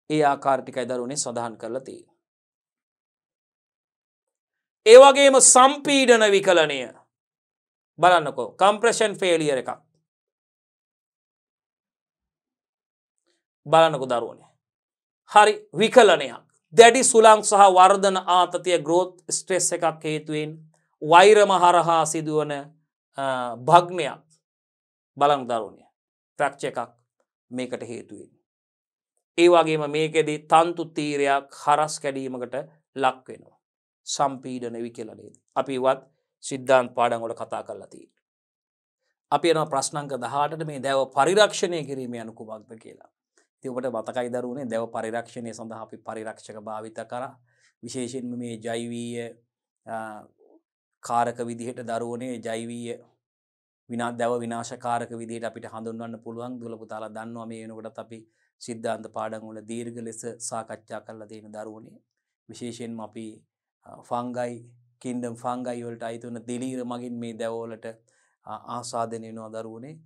ඒ ආකාර ටිකයි දරුවනේ සඳහන් කරලා තියෙන්නේ. ඒ වගේම සම්පීඩන විකලනය බලන්නකෝ කම්ප්‍රෙෂන් ෆේලියර් එකක් බලන්නකෝ දරුවනේ. හරි විකලනයක් දැඩි සුළං සහ වර්ධන ආතතිය growth stress එකක් හේතුවෙන් වෛරම හරහා සිදුවන භග්නයක් බලන්න දරුවනේ ෆ්‍රැක්චර් එකක් මේකට හේතු වෙන්නේ. ඒ වගේම මේකෙදි තන්තු තීරයක් හරස් කැඩීමකට ලක් වෙනවා. සම්පීඩන විකලනයේදී. අපි වත් සිද්ධාන්ත පාඩම් වල කතා කරලා තියෙනවා. අපි යනවා ප්‍රශ්නාංක 18ට මේ දැව පරිරක්ෂණය කිරීම යනු කුමක්ද කියලා. ඉතින් ඔබට මතකයි දරුවනේ දැව පරිරක්ෂණය සඳහා අපි පරිරක්ෂක භාවිත කරා. විශේෂයෙන්ම මේ ජෛවීය කාරක විදිහට දරුවනේ ජෛවීය දැව විනාශකාරක විදිහට අපිට හඳුන්වන්න පුළුවන්. දුල පුතාලා දන්නවා මේ වෙනකොටත් අපි සිද්ධාන්ත පාඩම් වල දීර්ඝ ලෙස සාකච්ඡා කරලා තියෙන දරුවනේ. විශේෂයෙන්ම අපි ෆංගයි කින්ඩම් ෆංගයි වලට අයිති වන දිලීර මගින් මේ දැව වලට ආසාදනය වෙනවා දරුවනේ.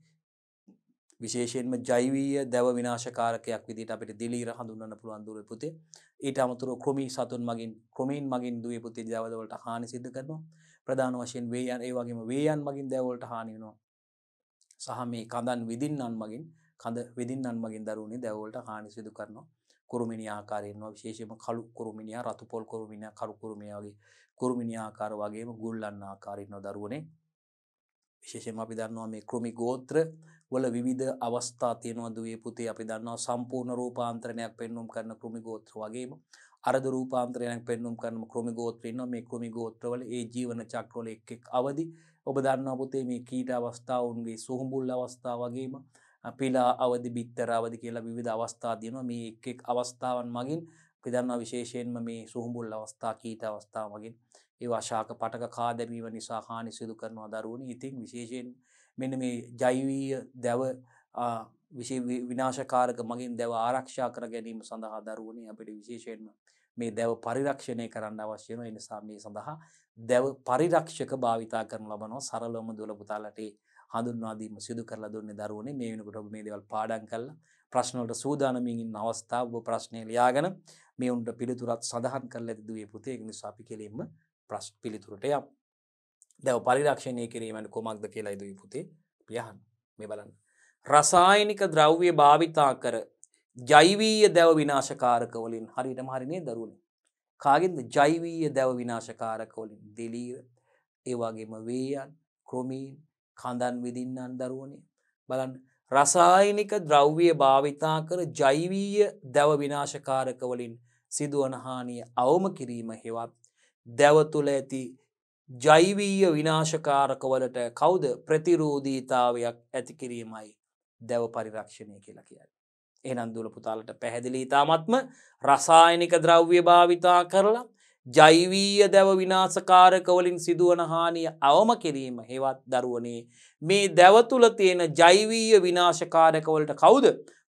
විශේෂයෙන්ම ජෛවීය දැව විනාශකාරකයක් විදිහට අපිට දිලීර හඳුන්වන්න පුළුවන් දුවේ පුතේ. ඊට අමතරව ක්‍රොමී සතුන් මගින් ක්‍රොමීන් මගින් දුවේ පුතේ දැව වලට හානි සිදු කරනවා. ප්‍රධාන වශයෙන් වේයන් ඒ වගේම වේයන් මගින් දැව වලට හානි වෙනවා. සහ මේ කඳන් විදින්නන් මගින් කඳ විදින්නන් මගින් දරුවනේ දැව වලට හානි සිදු කරනවා. කුරුමිනිය ආකාරයෙන් ඉන්නවා විශේෂයෙන්ම කළු කුරුමිනියා රතු පොල් කුරුමිනියා කරු කුරුමිනියා වගේ කුරුමිනියා ආකාර වගේම ගුල්ලන්න ආකාරයෙන් ඉන්නවා දරුවනේ. විශේෂයෙන්ම අපි දන්නවා මේ කෘමි ගෝත්‍ර වල විවිධ අවස්ථා තියෙනවා දුවේ පුතේ. අපි දන්නවා සම්පූර්ණ රූපාන්තරණයක් පෙන්වුම් කරන කෘමි ගෝත්‍ර වගේම අර්ධ රූපාන්තරණයක් පෙන්වුම් කරන කෘමි ගෝත්‍ර ඉන්නවා. මේ කෘමි ගෝත්‍ර වල ඒ ජීවන චක්‍රවල එක් එක් අවදි ඔබ දන්නවා පුතේ මේ කීට අවස්ථා උන්ගේ සුහුඹුල් අවස්ථා වගේම පිලා අවදි බිත්තර අවදි කියලා විවිධ අවස්ථා තියෙනවා. මේ එක් එක් අවස්ථාවන් මගින් අපි දන්නවා විශේෂයෙන්ම මේ සුහුඹුල් අවස්ථා කීට අවස්ථා මගින් ඒවා ශාක පටක කාදැමීම නිසා හානි සිදු කරනවා දරුවනේ. ඉතින් විශේෂයෙන් මෙන්න මේ ජෛවීය දැව විනාශකාරක මගින් දැව ආරක්ෂා කර ගැනීම සඳහා දරුවනේ අපිට විශේෂයෙන්ම මේ දැව පරිරක්ෂණය කරන්න අවශ්‍ය වෙනවා. ඒ නිසා මේ සඳහා දැව පරිරක්ෂක භාවිතා කරන ලබනවා. සරලවම දුල පුතාලට හඳුන්වා දීම සිදු කරලා දුන්නේ දරුවනේ. මේ වෙනකොට ඔබ මේ දේවල් පාඩම් කරලා ප්‍රශ්න වලට සූදානමින් ඉන්න අවස්ථාව ඔබ ප්‍රශ්නේ ලියාගෙන මේ උන්ට පිළිතුරත් සඳහන් කරලා දුවේ පුතේ. ඒ නිසා අපි කෙලින්ම ප්‍රශ්න පිළිතුරට යමු. දැව පරිරක්ෂණය කිරීම කොමක්ද කියලා දුවේ පුතේ අපි අහන්න. මේ බලන්න. රසායනික ද්‍රව්‍ය භාවිතා කර ජෛවීය දැව විනාශකාරක වලින් හරියටම හරිනේ දරුවනේ. කාගෙන්ද ජෛවීය දැව විනාශකාරක වලින් දිලීර ඒ වගේම වේයන් ක්‍රොමීන් කඳන් විදින්නන් දරුවනේ. බලන්න රසායනික ද්‍රව්‍ය භාවිතා කර ජෛවීය දැව විනාශකාරක වලින් සිදුවන හානිය අවම කිරීම හෙවත් දැව තුළ ඇති ජෛවීය විනාශකාරක වලට කවුද ප්‍රතිරෝධීතාවයක් ඇති කිරීමයි දැව පරිරක්ෂණය කියලා කියන්නේ. එහෙනම් දුල පුතාලට පැහැදිලි ඊ타මත්ම රසායනික ද්‍රව්‍ය භාවිතා කරලා ජෛවීය දැව විනාශකාරක වලින් සිදුවන හානිය අවම කිරීම හේවත් දරුවනේ මේ දැව තුල තියෙන ජෛවීය විනාශකාරක වලට කවුද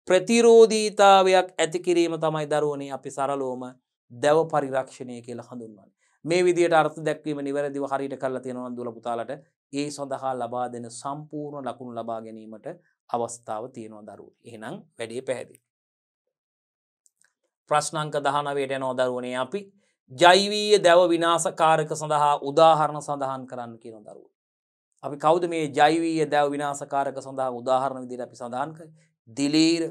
ප්‍රතිරෝධීතාවයක් ඇති කිරීම තමයි දරුවනේ අපි සරලවම දැව පරිරක්ෂණය කියලා හඳුන්වන්නේ. මේ විදිහට අර්ථ දැක්වීම නිවැරදිව හරියට කරලා තියෙනවා නම් දුවලා පුතාලට ඒ සඳහා ලබා දෙන සම්පූර්ණ ලකුණු ලබා ගැනීමට අවස්ථාව තියෙනවා දරුවෝ. එහෙනම් වැඩේ පැහැදිලි. ප්‍රශ්න අංක 19ට යනවා දරුවනේ අපි ජෛවීය දැව විනාශකාරක සඳහා උදාහරණ සඳහන් කරන්න කියන දරුවෝ. අපි කවුද මේ ජෛවීය දැව විනාශකාරක සඳහා උදාහරණ විදිහට අපි සඳහන් කරන්නේ? දිලීර,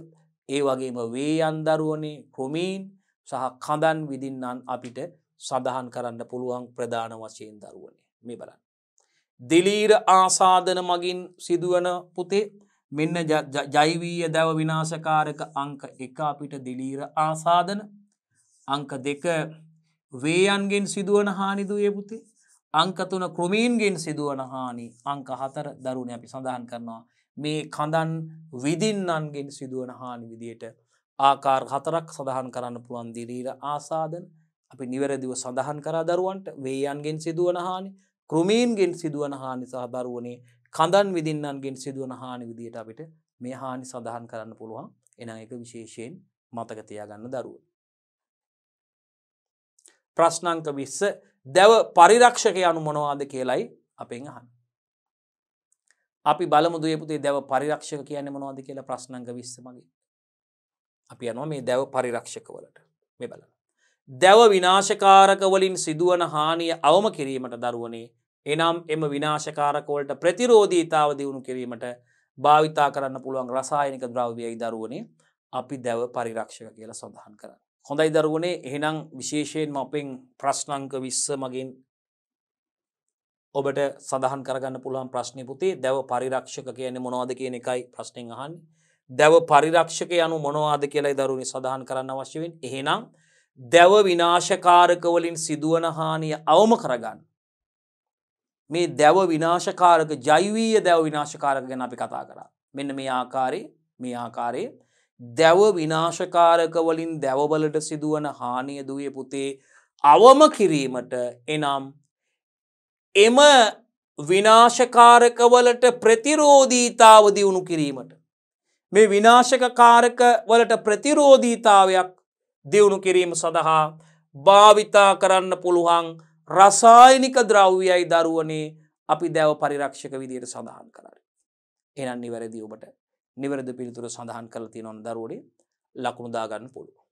ඒ වගේම වේයන් දරුවනේ, ක්‍රොමීන් සහ කඳන් විදින්නන් අපිට සඳහන් කරන්න පුළුවන් ප්‍රධාන වශයෙන් දරුවනේ. මේ බලන්න. දිලීර ආසාදන මගින් සිදුවන පුතේ මෙන්න ජෛවීය දැව විනාශකාරක අංක 1 අපිට දිලීර ආසාදන, අංක 2 වේයන්ගෙන් සිදුවන හානි දුවේ පුතේ, අංක 3 ක්‍රොමීන්ගෙන් සිදුවන හානි, අංක 4 දරුවනේ අපි සඳහන් කරනවා මේ කඳන් විදින්නන්ගෙන් සිදුවන හානි විදියට ආකාර 4ක් සඳහන් කරන්න පුළුවන් දිලීර ආසාදන. අපි නිවැරදිව සඳහන් කරා දරුවන්ට වේයන්ගෙන් සිදුවන හානි, ක්‍රොමීන්ගෙන් සිදුවන හානි සහ දරුවනේ කඳන් විදින්නන්ගෙන් සිදුවන හානි විදියට අපිට මේ හානි සඳහන් කරන්න පුළුවන්. එහෙනම් ඒක විශේෂයෙන් මතක තියාගන්න දරුවෝ. ප්‍රශ්න අංක 20 දැව පරිරක්ෂක යනු මොනවාද කියලායි අපෙන් අහන්නේ. අපි බලමු දුවේ පුතේ දැව පරිරක්ෂක කියන්නේ මොනවද කියලා ප්‍රශ්න අංක 20 මගේ. අපි යනවා මේ දැව පරිරක්ෂක වලට. මේ බලන්න. දැව විනාශකාරක වලින් සිදුවන හානිය අවම කිරීමට දරුවනේ එනම් එම විනාශකාරක වලට ප්‍රතිරෝධීතාව දියුණු කිරීමට භාවිතා කරන්න පුළුවන් රසායනික ද්‍රව්‍යයි දරුවනේ අපි දැව පරිරක්ෂක කියලා සඳහන් කරන්නේ. හොඳයි දරුවනේ එහෙනම් විශේෂයෙන්ම අපෙන් ප්‍රශ්න අංක 20 මගින් ඔබට සඳහන් කරගන්න පුළුවන් ප්‍රශ්නේ පුතේ දැව පරිරක්ෂක කියන්නේ මොනවද කියන එකයි ප්‍රශ්නෙන් අහන්නේ. දැව පරිරක්ෂක යනු මොනවද කියලායි දරුවනේ සඳහන් කරන්න අවශ්‍ය වෙන්නේ. එහෙනම් දැව විනාශකාරක වලින් සිදුවන හානිය අවම කරගන්න. මේ දැව විනාශකාරක ජෛවීය දැව විනාශකාරක ගැන අපි කතා කරා. මෙන්න මේ ආකාරයේ දැව විනාශකාරක වලින් දැවවලට සිදුවන හානිය දුවේ පුතේ අවම කිරීමට එනම් එම විනාශකාරක වලට ප්‍රතිරෝධීතාව දියුණු කිරීමට මේ විනාශකාරක වලට ප්‍රතිරෝධීතාවයක් දියුණු කිරීම සඳහා භාවිතා කරන්න පුළුවන් රසායනික ද්‍රව්‍යයි දරුවනේ අපි දැව පරිරක්ෂක විදියට සඳහන් කරන්නේ. එහෙනම් නිවැරදි ඔබට නිවැරදි පිළිතුර සඳහන් කරලා තියෙනවා දරුවනේ ලකුණු දාගන්න පුළුවන්.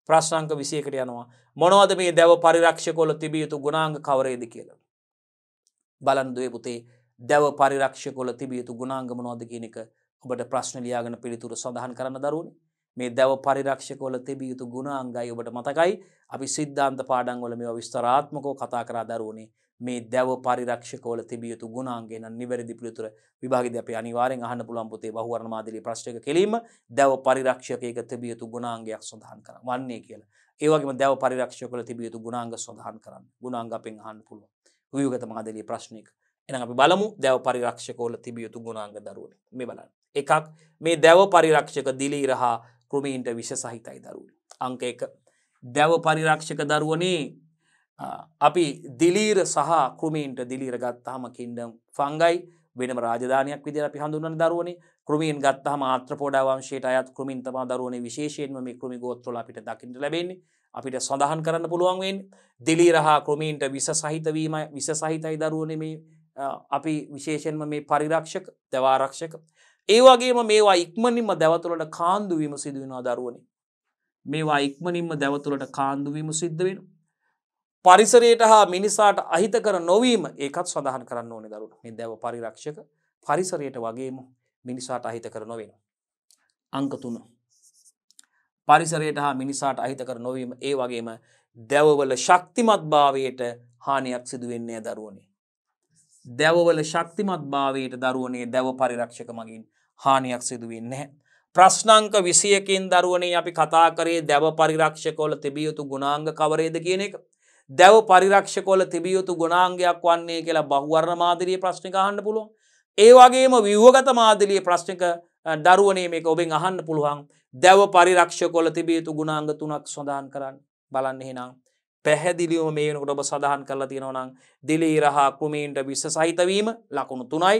ප්‍රශ්න අංක 21ට යනවා මොනවද මේ දැව පරිරක්ෂක වල තිබිය යුතු ගුණාංග කවරේද කියලා. බලන්න දුවේ පුතේ දැව පරිරක්ෂක වල තිබිය යුතු ගුණාංග මොනවද කියන එක ඔබට ප්‍රශ්න ලියාගෙන පිළිතුර සඳහන් කරන්න දරුවනේ. මේ දැව පරිරක්ෂක වල තිබිය යුතු ගුණාංගයි ඔබට මතකයි අපි සිද්ධාන්ත පාඩම් වල මේවා විස්තරාත්මකව කතා කරා දරුවනේ. මේ දැව පරිරක්ෂක වල තිබිය යුතු ගුණාංගය නම් නිවැරදි පිළිතුර විභාගෙදී අපි අනිවාර්යෙන් අහන්න පුළුවන් පුතේ බහුවර්ණ මාදිලියේ ප්‍රශ්නයක කෙලින්ම දැව පරිරක්ෂකයක තිබිය යුතු ගුණාංගයක් සඳහන් කරන්න වන්නේ කියලා. ඒ වගේම දැව පරිරක්ෂක වල තිබිය යුතු ගුණාංග සඳහන් කරන්න. ගුණාංග අපෙන් අහන්න පුළුවන්. විභාගත මාදිලියේ ප්‍රශ්නයක. එහෙනම් අපි බලමු දැව පරිරක්ෂක වල තිබිය යුතු ගුණාංග දරුවනේ. මේ බලන්න. එකක් මේ දැව පරිරක්ෂක දිලීර හා ක්‍රොමීන්ට විෂ සහිතයි දරුවනේ. අංක 1 දැව පරිරක්ෂක දරුවනේ අපි දිලීර සහ ක්‍රොමීන්ට දිලීර ගත්තාම කින්ඩම් ෆංගයි වෙනම රාජධානියක් විදිහට අපි හඳුන්වන දරුවනේ. ක්‍රොමීන් ගත්තාම ආත්‍රපෝඩා වංශයට අයත් ක්‍රොමීන් තමයි දරුවනේ විශේෂයෙන්ම මේ ක්‍රොමි ගෝත්‍රවල අපිට දකින්න ලැබෙන්නේ. අපිට සඳහන් කරන්න පුළුවන් වෙන්නේ දිලීර හා ක්‍රොමීන්ට විෂ සහිත වීම විෂ සහිතයි දරුවනේ මේ අපි විශේෂයෙන්ම මේ පරිරක්ෂක දැව ආරක්ෂක. ඒ වගේම මේවා ඉක්මනින්ම දැව තුළට කාන්දු වීම සිදු වෙනවා දරුවනේ. මේවා ඉක්මනින්ම දැව තුළට කාන්දු වීම සිද්ධ වෙනවා. පරිසරයට හා මිනිසාට අහිතකර නොවීම ඒකත් සඳහන් කරන්න ඕනේ දරුවෝ. මේ දැව පරිරක්ෂක පරිසරයට වගේම මිනිසාට අහිතකර නොවෙනවා. අංක 3 පරිසරයට හා මිනිසාට අහිතකර නොවීම ඒ වගේම දැවවල ශක්තිමත් භාවයට හානියක් සිදු වෙන්නේ දරුවනේ. දැවවල ශක්තිමත් භාවයට දරුවනේ දැව පරිරක්ෂක මගින් හානියක් සිදු වෙන්නේ නැහැ. ප්‍රශ්න අංක 21කින් දරුවනේ අපි කතා කරේ දැව පරිරක්ෂක වල තිබිය යුතු ගුණාංග කවරේද කියන එක. දැව පරිරක්ෂක වල තිබිය යුතු ගුණාංගයක් වන්නේ කියලා බහුවර්ණ මාදිලියේ ප්‍රශ්නක අහන්න පුළුවන්. ඒ වගේම ව්‍යුහගත මාදිලියේ ප්‍රශ්නක දරුවනේ මේක ඔබෙන් අහන්න පුළුවන්. දැව පරිරක්ෂක වල තිබිය යුතු ගුණාංග 3ක් සඳහන් කරන්න. බලන්න එහෙනම් පැහැදිලිවම මේ වෙනකොට ඔබ සඳහන් කරලා තියෙනවා නම් දිලීර හා කුමීන්ට විස සහිත වීම ලකුණු 3යි.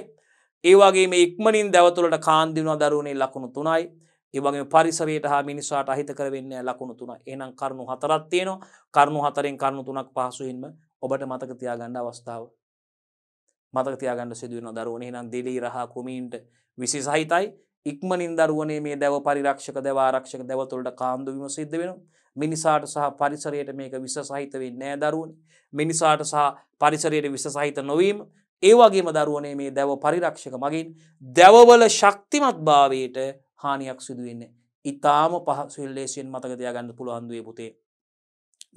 ඒ වගේම ඉක්මනින් දැව තුළට කාන්දු වෙනවා දරුවනේ ලකුණු 3යි. ඒ වගේම පරිසරයට හා මිනිසාට අහිත කර වෙන්නේ ලකුණු 3යි. එහෙනම් කරුණු 4ක් තියෙනවා. කරුණු 4න් කරුණු 3ක් පහසුවෙන්ම ඔබට මතක තියාගන්න අවස්ථාව. මතක තියාගන්න සිදු වෙනවා දරුවනේ. එහෙනම් දිලීර හා කුමීන්ට විස සහිතයි. ඉක්මනින් දරුවනේ මේ දැව පරිරක්ෂක දැව ආරක්ෂක දැව තුළට කාන්දු වීම සිද්ධ වෙනවා. මිනිසාට සහ පරිසරයට මේක විස සහිත වෙන්නේ නැහැ දරුවනේ. මිනිසාට සහ පරිසරයට විස සහිත නොවීම ඒ වගේම දරුවනේ මේ දැව පරිරක්ෂක මගින් දැවවල ශක්තිමත් භාවයට හානියක් සිදු වෙන්නේ. ඊටාම පහසුවෙන් ලේසියෙන් මතක තියාගන්න පුළුවන් දුවේ පුතේ.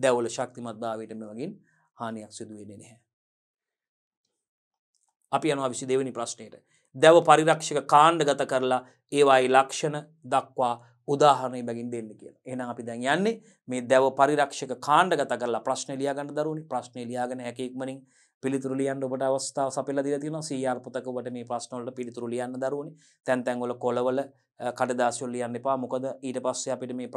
දැවවල ශක්තිමත් භාවයට මේ වගින් හානියක් සිදු වෙන්නේ නැහැ. අපි යනවා 22 වෙනි ප්‍රශ්නෙට. දැව පරිරක්ෂක කාණ්ඩගත කරලා ඒවායි ලක්ෂණ දක්වා උදාහරණය බැගින් දෙන්න කියලා. එහෙනම් අපි දැන් යන්නේ මේ දැව පරිරක්ෂක කාණ්ඩගත කරලා ප්‍රශ්න ලියා ගන්න දරුවනේ. ප්‍රශ්නේ ලියාගෙන හැකි ඉක්මනින් පිළිතුරු ලියන්න ඔබට අවස්ථාව සපයලා දීලා තියෙනවා. CR පොතක ඔබට මේ ප්‍රශ්න වලට පිළිතුරු ලියන්න දරුවනේ. තැන් වල කොළවල කඩදාසි වල ලියන්න එපා. මොකද ඊට පස්සේ අපිට මේ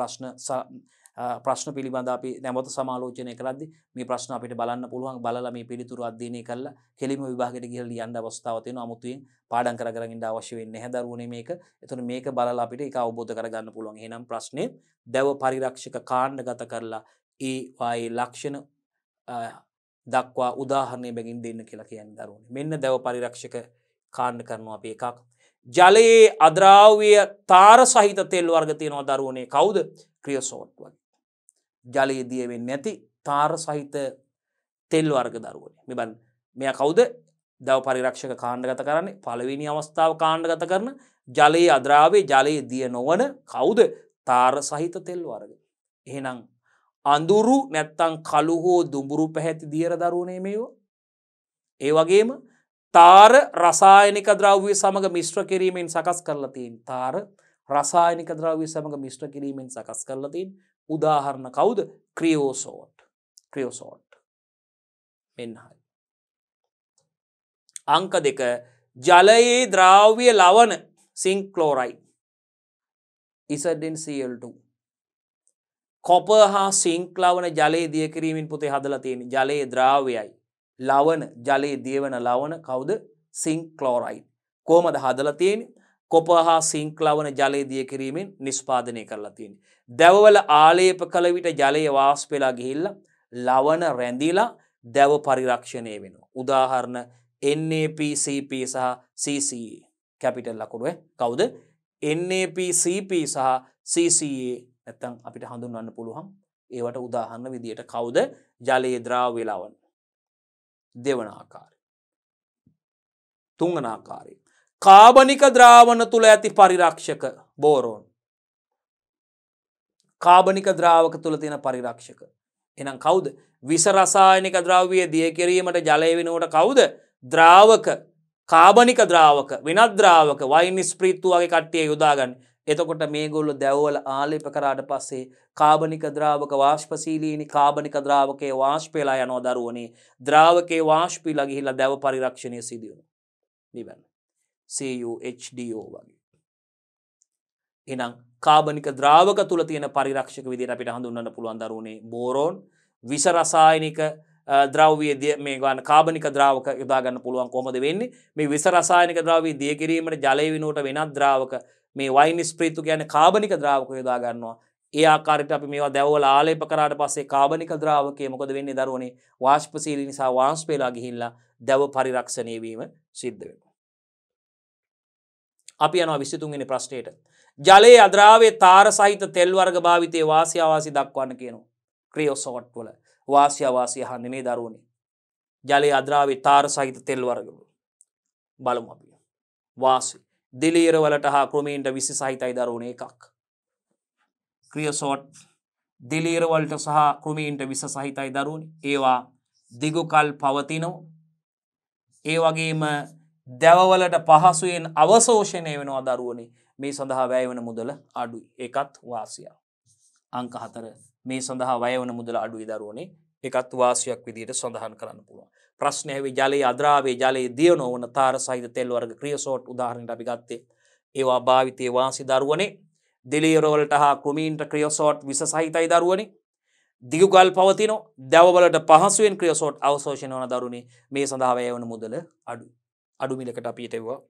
ප්‍රශ්න පිළිබඳ අපි නැවත සමාලෝචනය කරද්දී මේ ප්‍රශ්න අපිට බලන්න පුළුවන්. බලලා මේ පිළිතුරු අධ්‍යයනය කරලා කෙලිම විභාගයට ගිහලා ලියන්න අවස්ථාවක් තියෙනවා. අමුතුවෙන් පාඩම් කරගෙන ඉන්න අවශ්‍ය වෙන්නේ නැහැ දරුවනේ මේක. එතකොට මේක බලලා අපිට ඒක අවබෝධ කරගන්න පුළුවන්. එහෙනම් ප්‍රශ්නේ දැව පරිරක්ෂක කාණ්ඩගත කරලා ඒ වායේ ලක්ෂණ දක්වා උදාහරණය බැගින් දෙන්න කියලා කියන්නේ දරුවනේ. මෙන්න දැව පරිරක්ෂක කාණ්ඩ කරනවා අපි එකක්. ජලයේ අද්‍රාව්‍ය තාර සහිත තෙල් වර්ග තියෙනවා දරුවනේ. කවුද? ක්‍රියසෝට් වගේ. ජලයේ දිය වෙන්නේ නැති තාර සහිත තෙල් වර්ග දරුවනේ. මේ බලන්න. මෙයා කවුද? දැව පරිරක්ෂක කාණ්ඩගත කරන්නේ. පළවෙනි අවස්ථාව කාණ්ඩගත කරන ජලයේ අද්‍රාව්‍ය ජලයේ දිය නොවන කවුද? තාර සහිත තෙල් වර්ග. එහෙනම් අඳුරු නැත්තම් කළු හෝ දුඹුරු පැහැති දියර දරුවනේ මේවා. ඒ වගේම තාර රසායනික ද්‍රව්‍ය සමග මිශ්‍ර කිරීමෙන් සකස් කරලා තියෙන. තාර රසායනික ද්‍රව්‍ය සමග මිශ්‍ර කිරීමෙන් සකස් කරලා තියෙන. උදාහරණ කවුද? ක්‍රියෝසෝට්. ක්‍රියෝසෝට්. මෙන්න හරි. අංක 2 ජලයේ ද්‍රාව්‍ය ලවණ සිංක් ක්ලෝරයිඩ් ZnCl2 කොපර් හා සිංක් ලවණ ජලයේ දිය කිරීමෙන් පුතේ හදලා තියෙන. ජලයේ ද්‍රාව්‍යයි ලවණ ජලයේ දියවන ලවණ කවුද? Sync chloride. කොහමද හදලා තියෙන්නේ? කොපර් හා සිංක් ලවණ ජලයේ දිය කිරීමෙන් නිෂ්පාදනය කරලා තියෙන්නේ. දැවවල ආලේප කළ විට ජලය වාෂ්ප වෙලා ගිහිල්ලා ලවණ රැඳිලා දැව පරිරක්ෂණය වෙනවා. උදාහරණ NaPCP සහ CCA කැපිටල් ලකුණු කවුද? NaPCP සහ CCA නැත්තම් අපිට හඳුන්වන්න පුළුවන් ඒවට උදාහරණ විදියට කවුද? ජලයේ ද්‍රාව්‍ය ලවණ. දෙවන ආකාරය. තුන්වන ආකාරය. කාබනික ද්‍රාවණ තුල ඇති පරිරක්ෂක බෝරෝන්. කාබනික ද්‍රාවක තුල තියෙන පරිරක්ෂක. එහෙනම් කවුද? විස රසායනික ද්‍රව්‍ය දිය කිරීමට ජලය වෙනුවට කවුද? ද්‍රාවක කාබනික ද්‍රාවක වෙනත් ද්‍රාවක වයින් ස්ප්‍රීතු වගේ කට්ටිය යොදාගන්න. එතකොට මේගොල්ලෝ දැවවල ආලේප කරාට පස්සේ කාබනික ද්‍රාවක වාෂ්පශීලීනි කාබනික ද්‍රාවකයේ වාෂ්ප වෙලා යනවා දරුවනේ. ද්‍රාවකයේ වාෂ්ප වෙලා ගිහිල්ලා දැව පරිරක්ෂණය සිදු වෙනවා. නිවැරදි. CuHDO වගේ. එහෙනම් කාබනික ද්‍රාවක තුල තියෙන පරිරක්ෂක විදිහට අපිට හඳුන්වන්න පුළුවන් දරුවනේ බෝරෝන් විස රසායනික ද්‍රව්‍ය මේ ගන්න කාබනික ද්‍රාවක යොදා ගන්න පුළුවන්. කොහොමද වෙන්නේ? මේ විස රසායනික ද්‍රව්‍ය දිය කිරීමට ජලය වෙනුවට වෙනත් ද්‍රාවක මේ වයින් ස්ප්‍රීතු කියන්නේ කාබනික ද්‍රාවක යොදා ගන්නවා. ඒ ආකාරයට අපි මේවා දැවවල ආලේප කරාට පස්සේ කාබනික ද්‍රාවකයේ මොකද වෙන්නේ දරුවනේ? වාෂ්පශීලී නිසා වාෂ්ප වෙලා ගිහිල්ලා දැව පරිරක්ෂණය වීම සිද්ධ වෙනවා. අපි යනවා 23 වෙනි ප්‍රශ්නෙට. ජලයේ අද්‍රාව්‍ය තාර සහිත තෙල් වර්ග භාවිතයේ වාසි අවාසි දක්වන්න කියනවා. ක්‍රියෝසෝට් වල වාසි අවාසි අහන්නේ මේ දරුවනේ. ජලයේ අද්‍රාව්‍ය තාර සහිත තෙල් වර්ග බලමු අපි. වාසි දිලීර වලට හා ක්‍රොමීන්ට විස සහිතයි දරුවනේ එකක්. ක්‍රියෝසෝට් දිලීර වලට සහ ක්‍රොමීන්ට විස සහිතයි දරුවනේ. ඒවා දිගුකල් පවතිනවා. ඒ වගේම දැවවලට පහසුවෙන් අවශෝෂණය වෙනවා දරුවනේ. මේ සඳහා වැය වෙන මුදල අඩුයි. ඒකත් වාසියක්. අංක 4 මේ සඳහා වැය වෙන මුදල අඩුයි දරුවනේ. ඒකත් වාසියක් විදිහට සඳහන් කරන්න පුළුවන්. ප්‍රශ්නය ඇවි ජලයේ අද්‍රාව්‍ය ජලයේ දිය නොවන තාර සහිත තෙල් වර්ග ක්‍රියෝසෝට් උදාහරණයක් අපි ගත්තේ. ඒවා භාවිතයේ වාසි දරුවනේ. දිලීර වලට හා ක්‍රොමීන්ට ක්‍රියෝසෝට් විස සහිතයි දරුවනේ. දිගුකල් පවතිනවා. දැවවලට පහසුවෙන් ක්‍රියසෝට් අවශෝෂණය වන දරුණේ මේ සඳහා වැය වන මුදල අඩු මිලකට අපිට ඒවා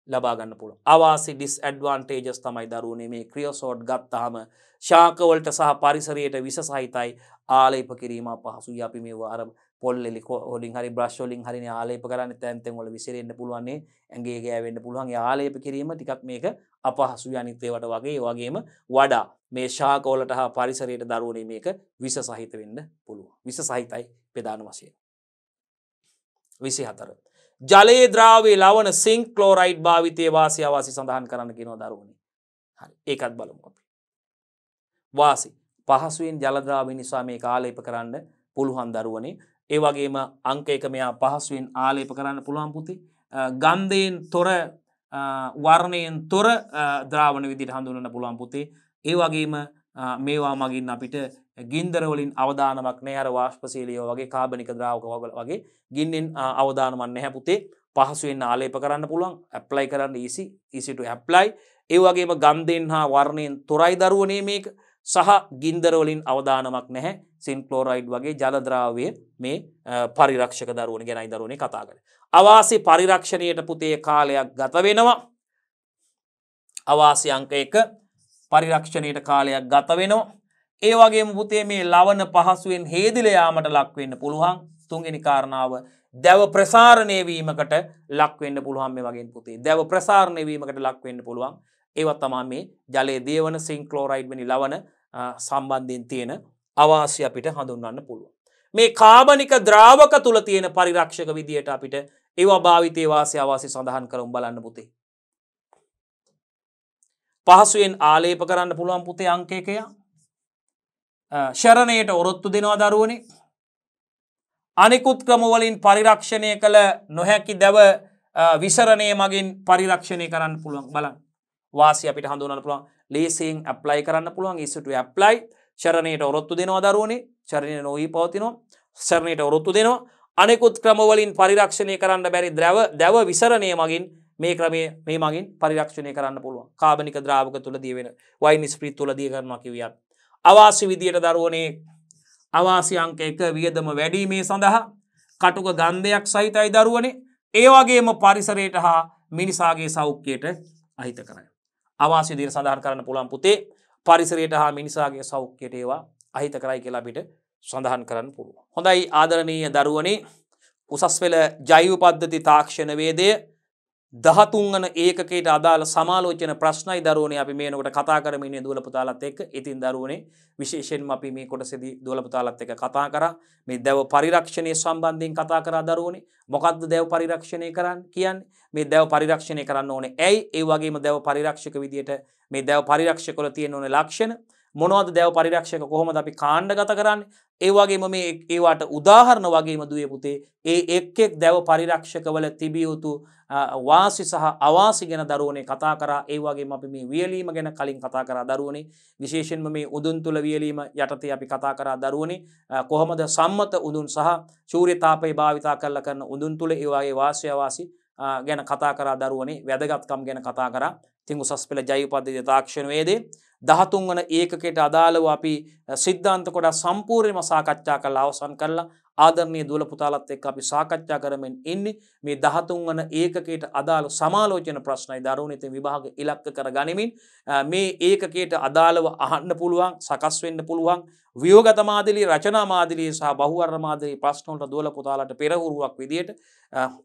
ලබා ගන්න පුළුවන්. අවාසි ඩිස්ඇඩ්වාන්ටේජස් තමයි දරුවනේ මේ ක්‍රියසෝට් ගත්තාම ශාකවලට සහ පරිසරයට විස සහිතයි ආලේප කිරීම අපහසුයි. අපි මේවා අර පොල් එලි වලින් හරි බ්‍රෂ් වලින් හරිනේ ආලේප කරන්නේ තැන් තැන් වල විසිරෙන්න පුළුවන් නේ ඇඟේ ගෑවෙන්න පුළුවන්. ඒ ආලේප කිරීම ටිකක් මේක අපහසුයි අනිත් ඒවාට වගේ. ඒ වගේම වඩා මේ ශාකවලට හා පරිසරයට දරුවනේ මේක විස සහිත වෙන්න පුළුවන්. විස සහිතයි ප්‍රධාන වශයෙන්. 24 ජලයේ ද්‍රාවයේ ලවණ සිංක් ක්ලෝරයිඩ් භාවිතයේ වාසි අවාසි සඳහන් කරන්න කියනවා දරුවනේ. හරි ඒකත් බලමු අපි. වාසි පහසුවෙන් ජල ද්‍රාවය නිසා මේක ආලේප කරන්න පුළුවන් දරුවනේ. ඒ වගේම අංක 1 මෙයා පහසුවෙන් ආලේප කරන්න පුළුවන් පුතේ. ගන්ධයෙන් තොර වර්ණයෙන් තොර ද්‍රාවණ විදිහට හඳුන්වන්න පුළුවන් පුතේ. ඒ වගේම මේවා මගින් අපිට ගින්දර වලින් අවදානමක් නැහැ. අර වාෂ්පශීලීය වගේ කාබනික ද්‍රාවක වගේ ගින්නෙන් අවදානමක් නැහැ පුතේ. පහසුවෙන් ආලේප කරන්න පුළුවන්. ඇප්ලයි කරන්න easy to apply. ඒ වගේම ගන්ධයෙන් හා වර්ණයෙන් තොරයි දරුවනේ මේක. සහ ගින්දර වලින් අවදානමක් නැහැ. සින් ක්ලෝරයිඩ් වගේ ජල ද්‍රාවයේ මේ පරිරක්ෂක දරුවනේ ගැනයි දරුවනේ කතා කරන්නේ. අවාසි පරිරක්ෂණයට පුතේ කාලයක් ගත වෙනවා. අවාසි අංක 1 පරිරක්ෂණයට කාලයක් ගත වෙනවා. ඒ වගේම පුතේ මේ ලවණ පහසුවෙන් හේදිලා යාමට ලක් වෙන්න පුළුවන්. තුන්වෙනි කාරණාව දැව ප්‍රසාරණය වීමකට ලක් වෙන්න පුළුවන් මේ වගේ පුතේ. දැව ප්‍රසාරණය වීමකට ලක් වෙන්න පුළුවන්. ඒවත් තමයි මේ ජලයේ දේවන සිංක් ක්ලෝරයිඩ් වැනි ලවණ සම්බන්ධයෙන් තියෙන අවාසි අපිට හඳුන්වන්න පුළුවන්. මේ කාබනික ද්‍රාවක තුල තියෙන පරිරක්ෂක විදියට අපිට ඒවා භාවිතයේ වාසි අවාසි සඳහන් කරමු බලන්න පුතේ. පහසුවෙන් ආලේප කරන්න පුළුවන් පුතේ අංක 1 යා. ශරණයට ඔරොත්තු දෙනවා දරුවනේ. අනිකුත් ක්‍රම වලින් පරිරක්ෂණය කළ නොහැකි දැව විසරණය මගින් පරිරක්ෂණය කරන්න පුළුවන් බලන්න. වාසි අපිට හඳුනන්න පුළුවන්. ලේසියෙන් ඇප්ලයි කරන්න පුළුවන්. easy to apply. ශරණයට ඔරොත්තු දෙනවා දරුවනේ. ශරණය නොවි පවතිනවා. ශරණයට ඔරොත්තු දෙනවා. අනිකුත් ක්‍රම වලින් පරිරක්ෂණය කරන්න බැරි දැව විසරණය මගින් මේ ක්‍රමයේ මේ මගින් පරිරක්ෂණය කරන්න පුළුවන්. කාබනික ද්‍රාවක තුල දී වෙන වයින් ස්ප්‍රීට් තුල දී කරනවා කියුවියත්. අවාසි විදියට දරුවනේ අවාසි අංක 1 වියදම වැඩිීමේ සඳහා කටුක ගන්ධයක් සහිතයි දරුවනේ. ඒ වගේම පරිසරයට හා මිනිසාගේ සෞඛ්‍යයට අහිත කරයි. අවාසි විදියට සඳහන් කරන්න පුළුවන් පුතේ පරිසරයට හා මිනිසාගේ සෞඛ්‍යයට ඒවා අහිත කරයි කියලා අපිට සඳහන් කරන්න පුළුවන්. හොඳයි ආදරණීය දරුවනේ උසස් පෙළ ජෛව පද්ධති තාක්ෂණ වේදයේ 13 වන ඒකකයට අදාළ සමාලෝචන ප්‍රශ්නයි දරුවනේ අපි මේනකොට කතා කරමින් ඉන්නේ දුවල පුතාලත් එක්ක. ඉතින් දරුවනේ විශේෂයෙන්ම අපි මේ කොටසේදී දුවල පුතාලත් එක්ක කතා කරා මේ දැව පරිරක්ෂණය සම්බන්ධයෙන් කතා කරා දරුවනේ. මොකද්ද දැව පරිරක්ෂණය කියන්නේ? මේ දැව පරිරක්ෂණය කරන්න ඕනේ ඇයි? ඒ වගේම දැව පරිරක්ෂක විදියට මේ දැව පරිරක්ෂක වල තියෙන ඕනේ ලක්ෂණ මොනවද? දැව පරිරක්ෂක කොහොමද අපි කාණ්ඩගත කරන්නේ? ඒ වගේම මේ ඒවට උදාහරණ වගේම දුවේ පුතේ ඒ එක් දැව පරිරක්ෂක වල තිබිය යුතු වාසි සහ අවාසි ගැන දරුවනේ කතා කරා. ඒ වගේම අපි මේ වියලීම ගැන කලින් කතා කරා දරුවනේ. විශේෂයෙන්ම මේ උදුන් තුල වියලීම යටතේ අපි කතා කරා දරුවනේ. කොහොමද සම්මත උදුන් සහ සූර්ය තාපය භාවිතා කරලා කරන උදුන් තුල ඒ වගේ වාසි අවාසි ගැන කතා කරා දරුවනේ. වැදගත්කම් ගැන කතා කරා. ඉතින් උසස් පෙළ ජෛව පද්ධති තාක්ෂණ වේදේ 13 වන ඒකකයට අදාළව අපි සිද්ධාන්ත කොටස් සම්පූර්ණයෙන්ම සාකච්ඡා කරලා අවසන් කරලා ආදරණීය දුවල පුතාලත් එක්ක අපි සාකච්ඡා කරමින් ඉන්නේ මේ 13 වන ඒකකයට අදාළ සමාලෝචන ප්‍රශ්නයි දරුවනේ. ඉතින් විභාග ඉලක්ක කර ගනිමින් මේ ඒකකයට අදාළව අහන්න පුළුවන් සකස් වෙන්න පුළුවන් ව්‍යුහගත මාදිලී රචනා මාදිලී සහ බහුවර්ණ මාදිලී ප්‍රශ්න වලට දුවල පුතාලට පෙරහුරුවක් විදියට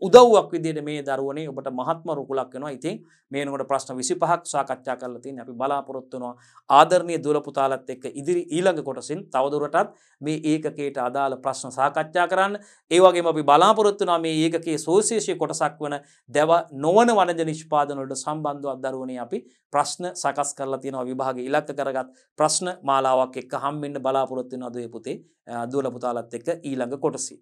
උදව්වක් විදියට මේ දරුවනේ ඔබට මහත්ම රුකුලක් වෙනවා. ඉතින් මේ වෙනකොට ප්‍රශ්න 25ක් සාකච්ඡා කරලා තියෙනවා. අපි බලාපොරොත්තු වෙනවා ආදරණීය දුවල පුතාලත් එක්ක ඉදිරි ඊළඟ කොටසින් තවදුරටත් මේ ඒකකයට අදාළ ප්‍රශ්න සාකච්ඡා කරන්න. ඒ වගේම අපි බලාපොරොත්තු වෙනවා මේ ඒකකයේ සෝවිශේෂී කොටසක් වන දැව නොවන වනජ නිෂ්පාදන වලට සම්බන්ධව දරුවනේ අපි ප්‍රශ්න සකස් කරලා තියෙනවා. විභාගයේ ඉලක්ක කරගත් ප්‍රශ්න මාලාවක් එක්ක හම්බෙන්න බලාපොරොත්තු වෙනවා දුවේ පුතේ දුවල පුතාලත් එක්ක ඊළඟ කොටසේ.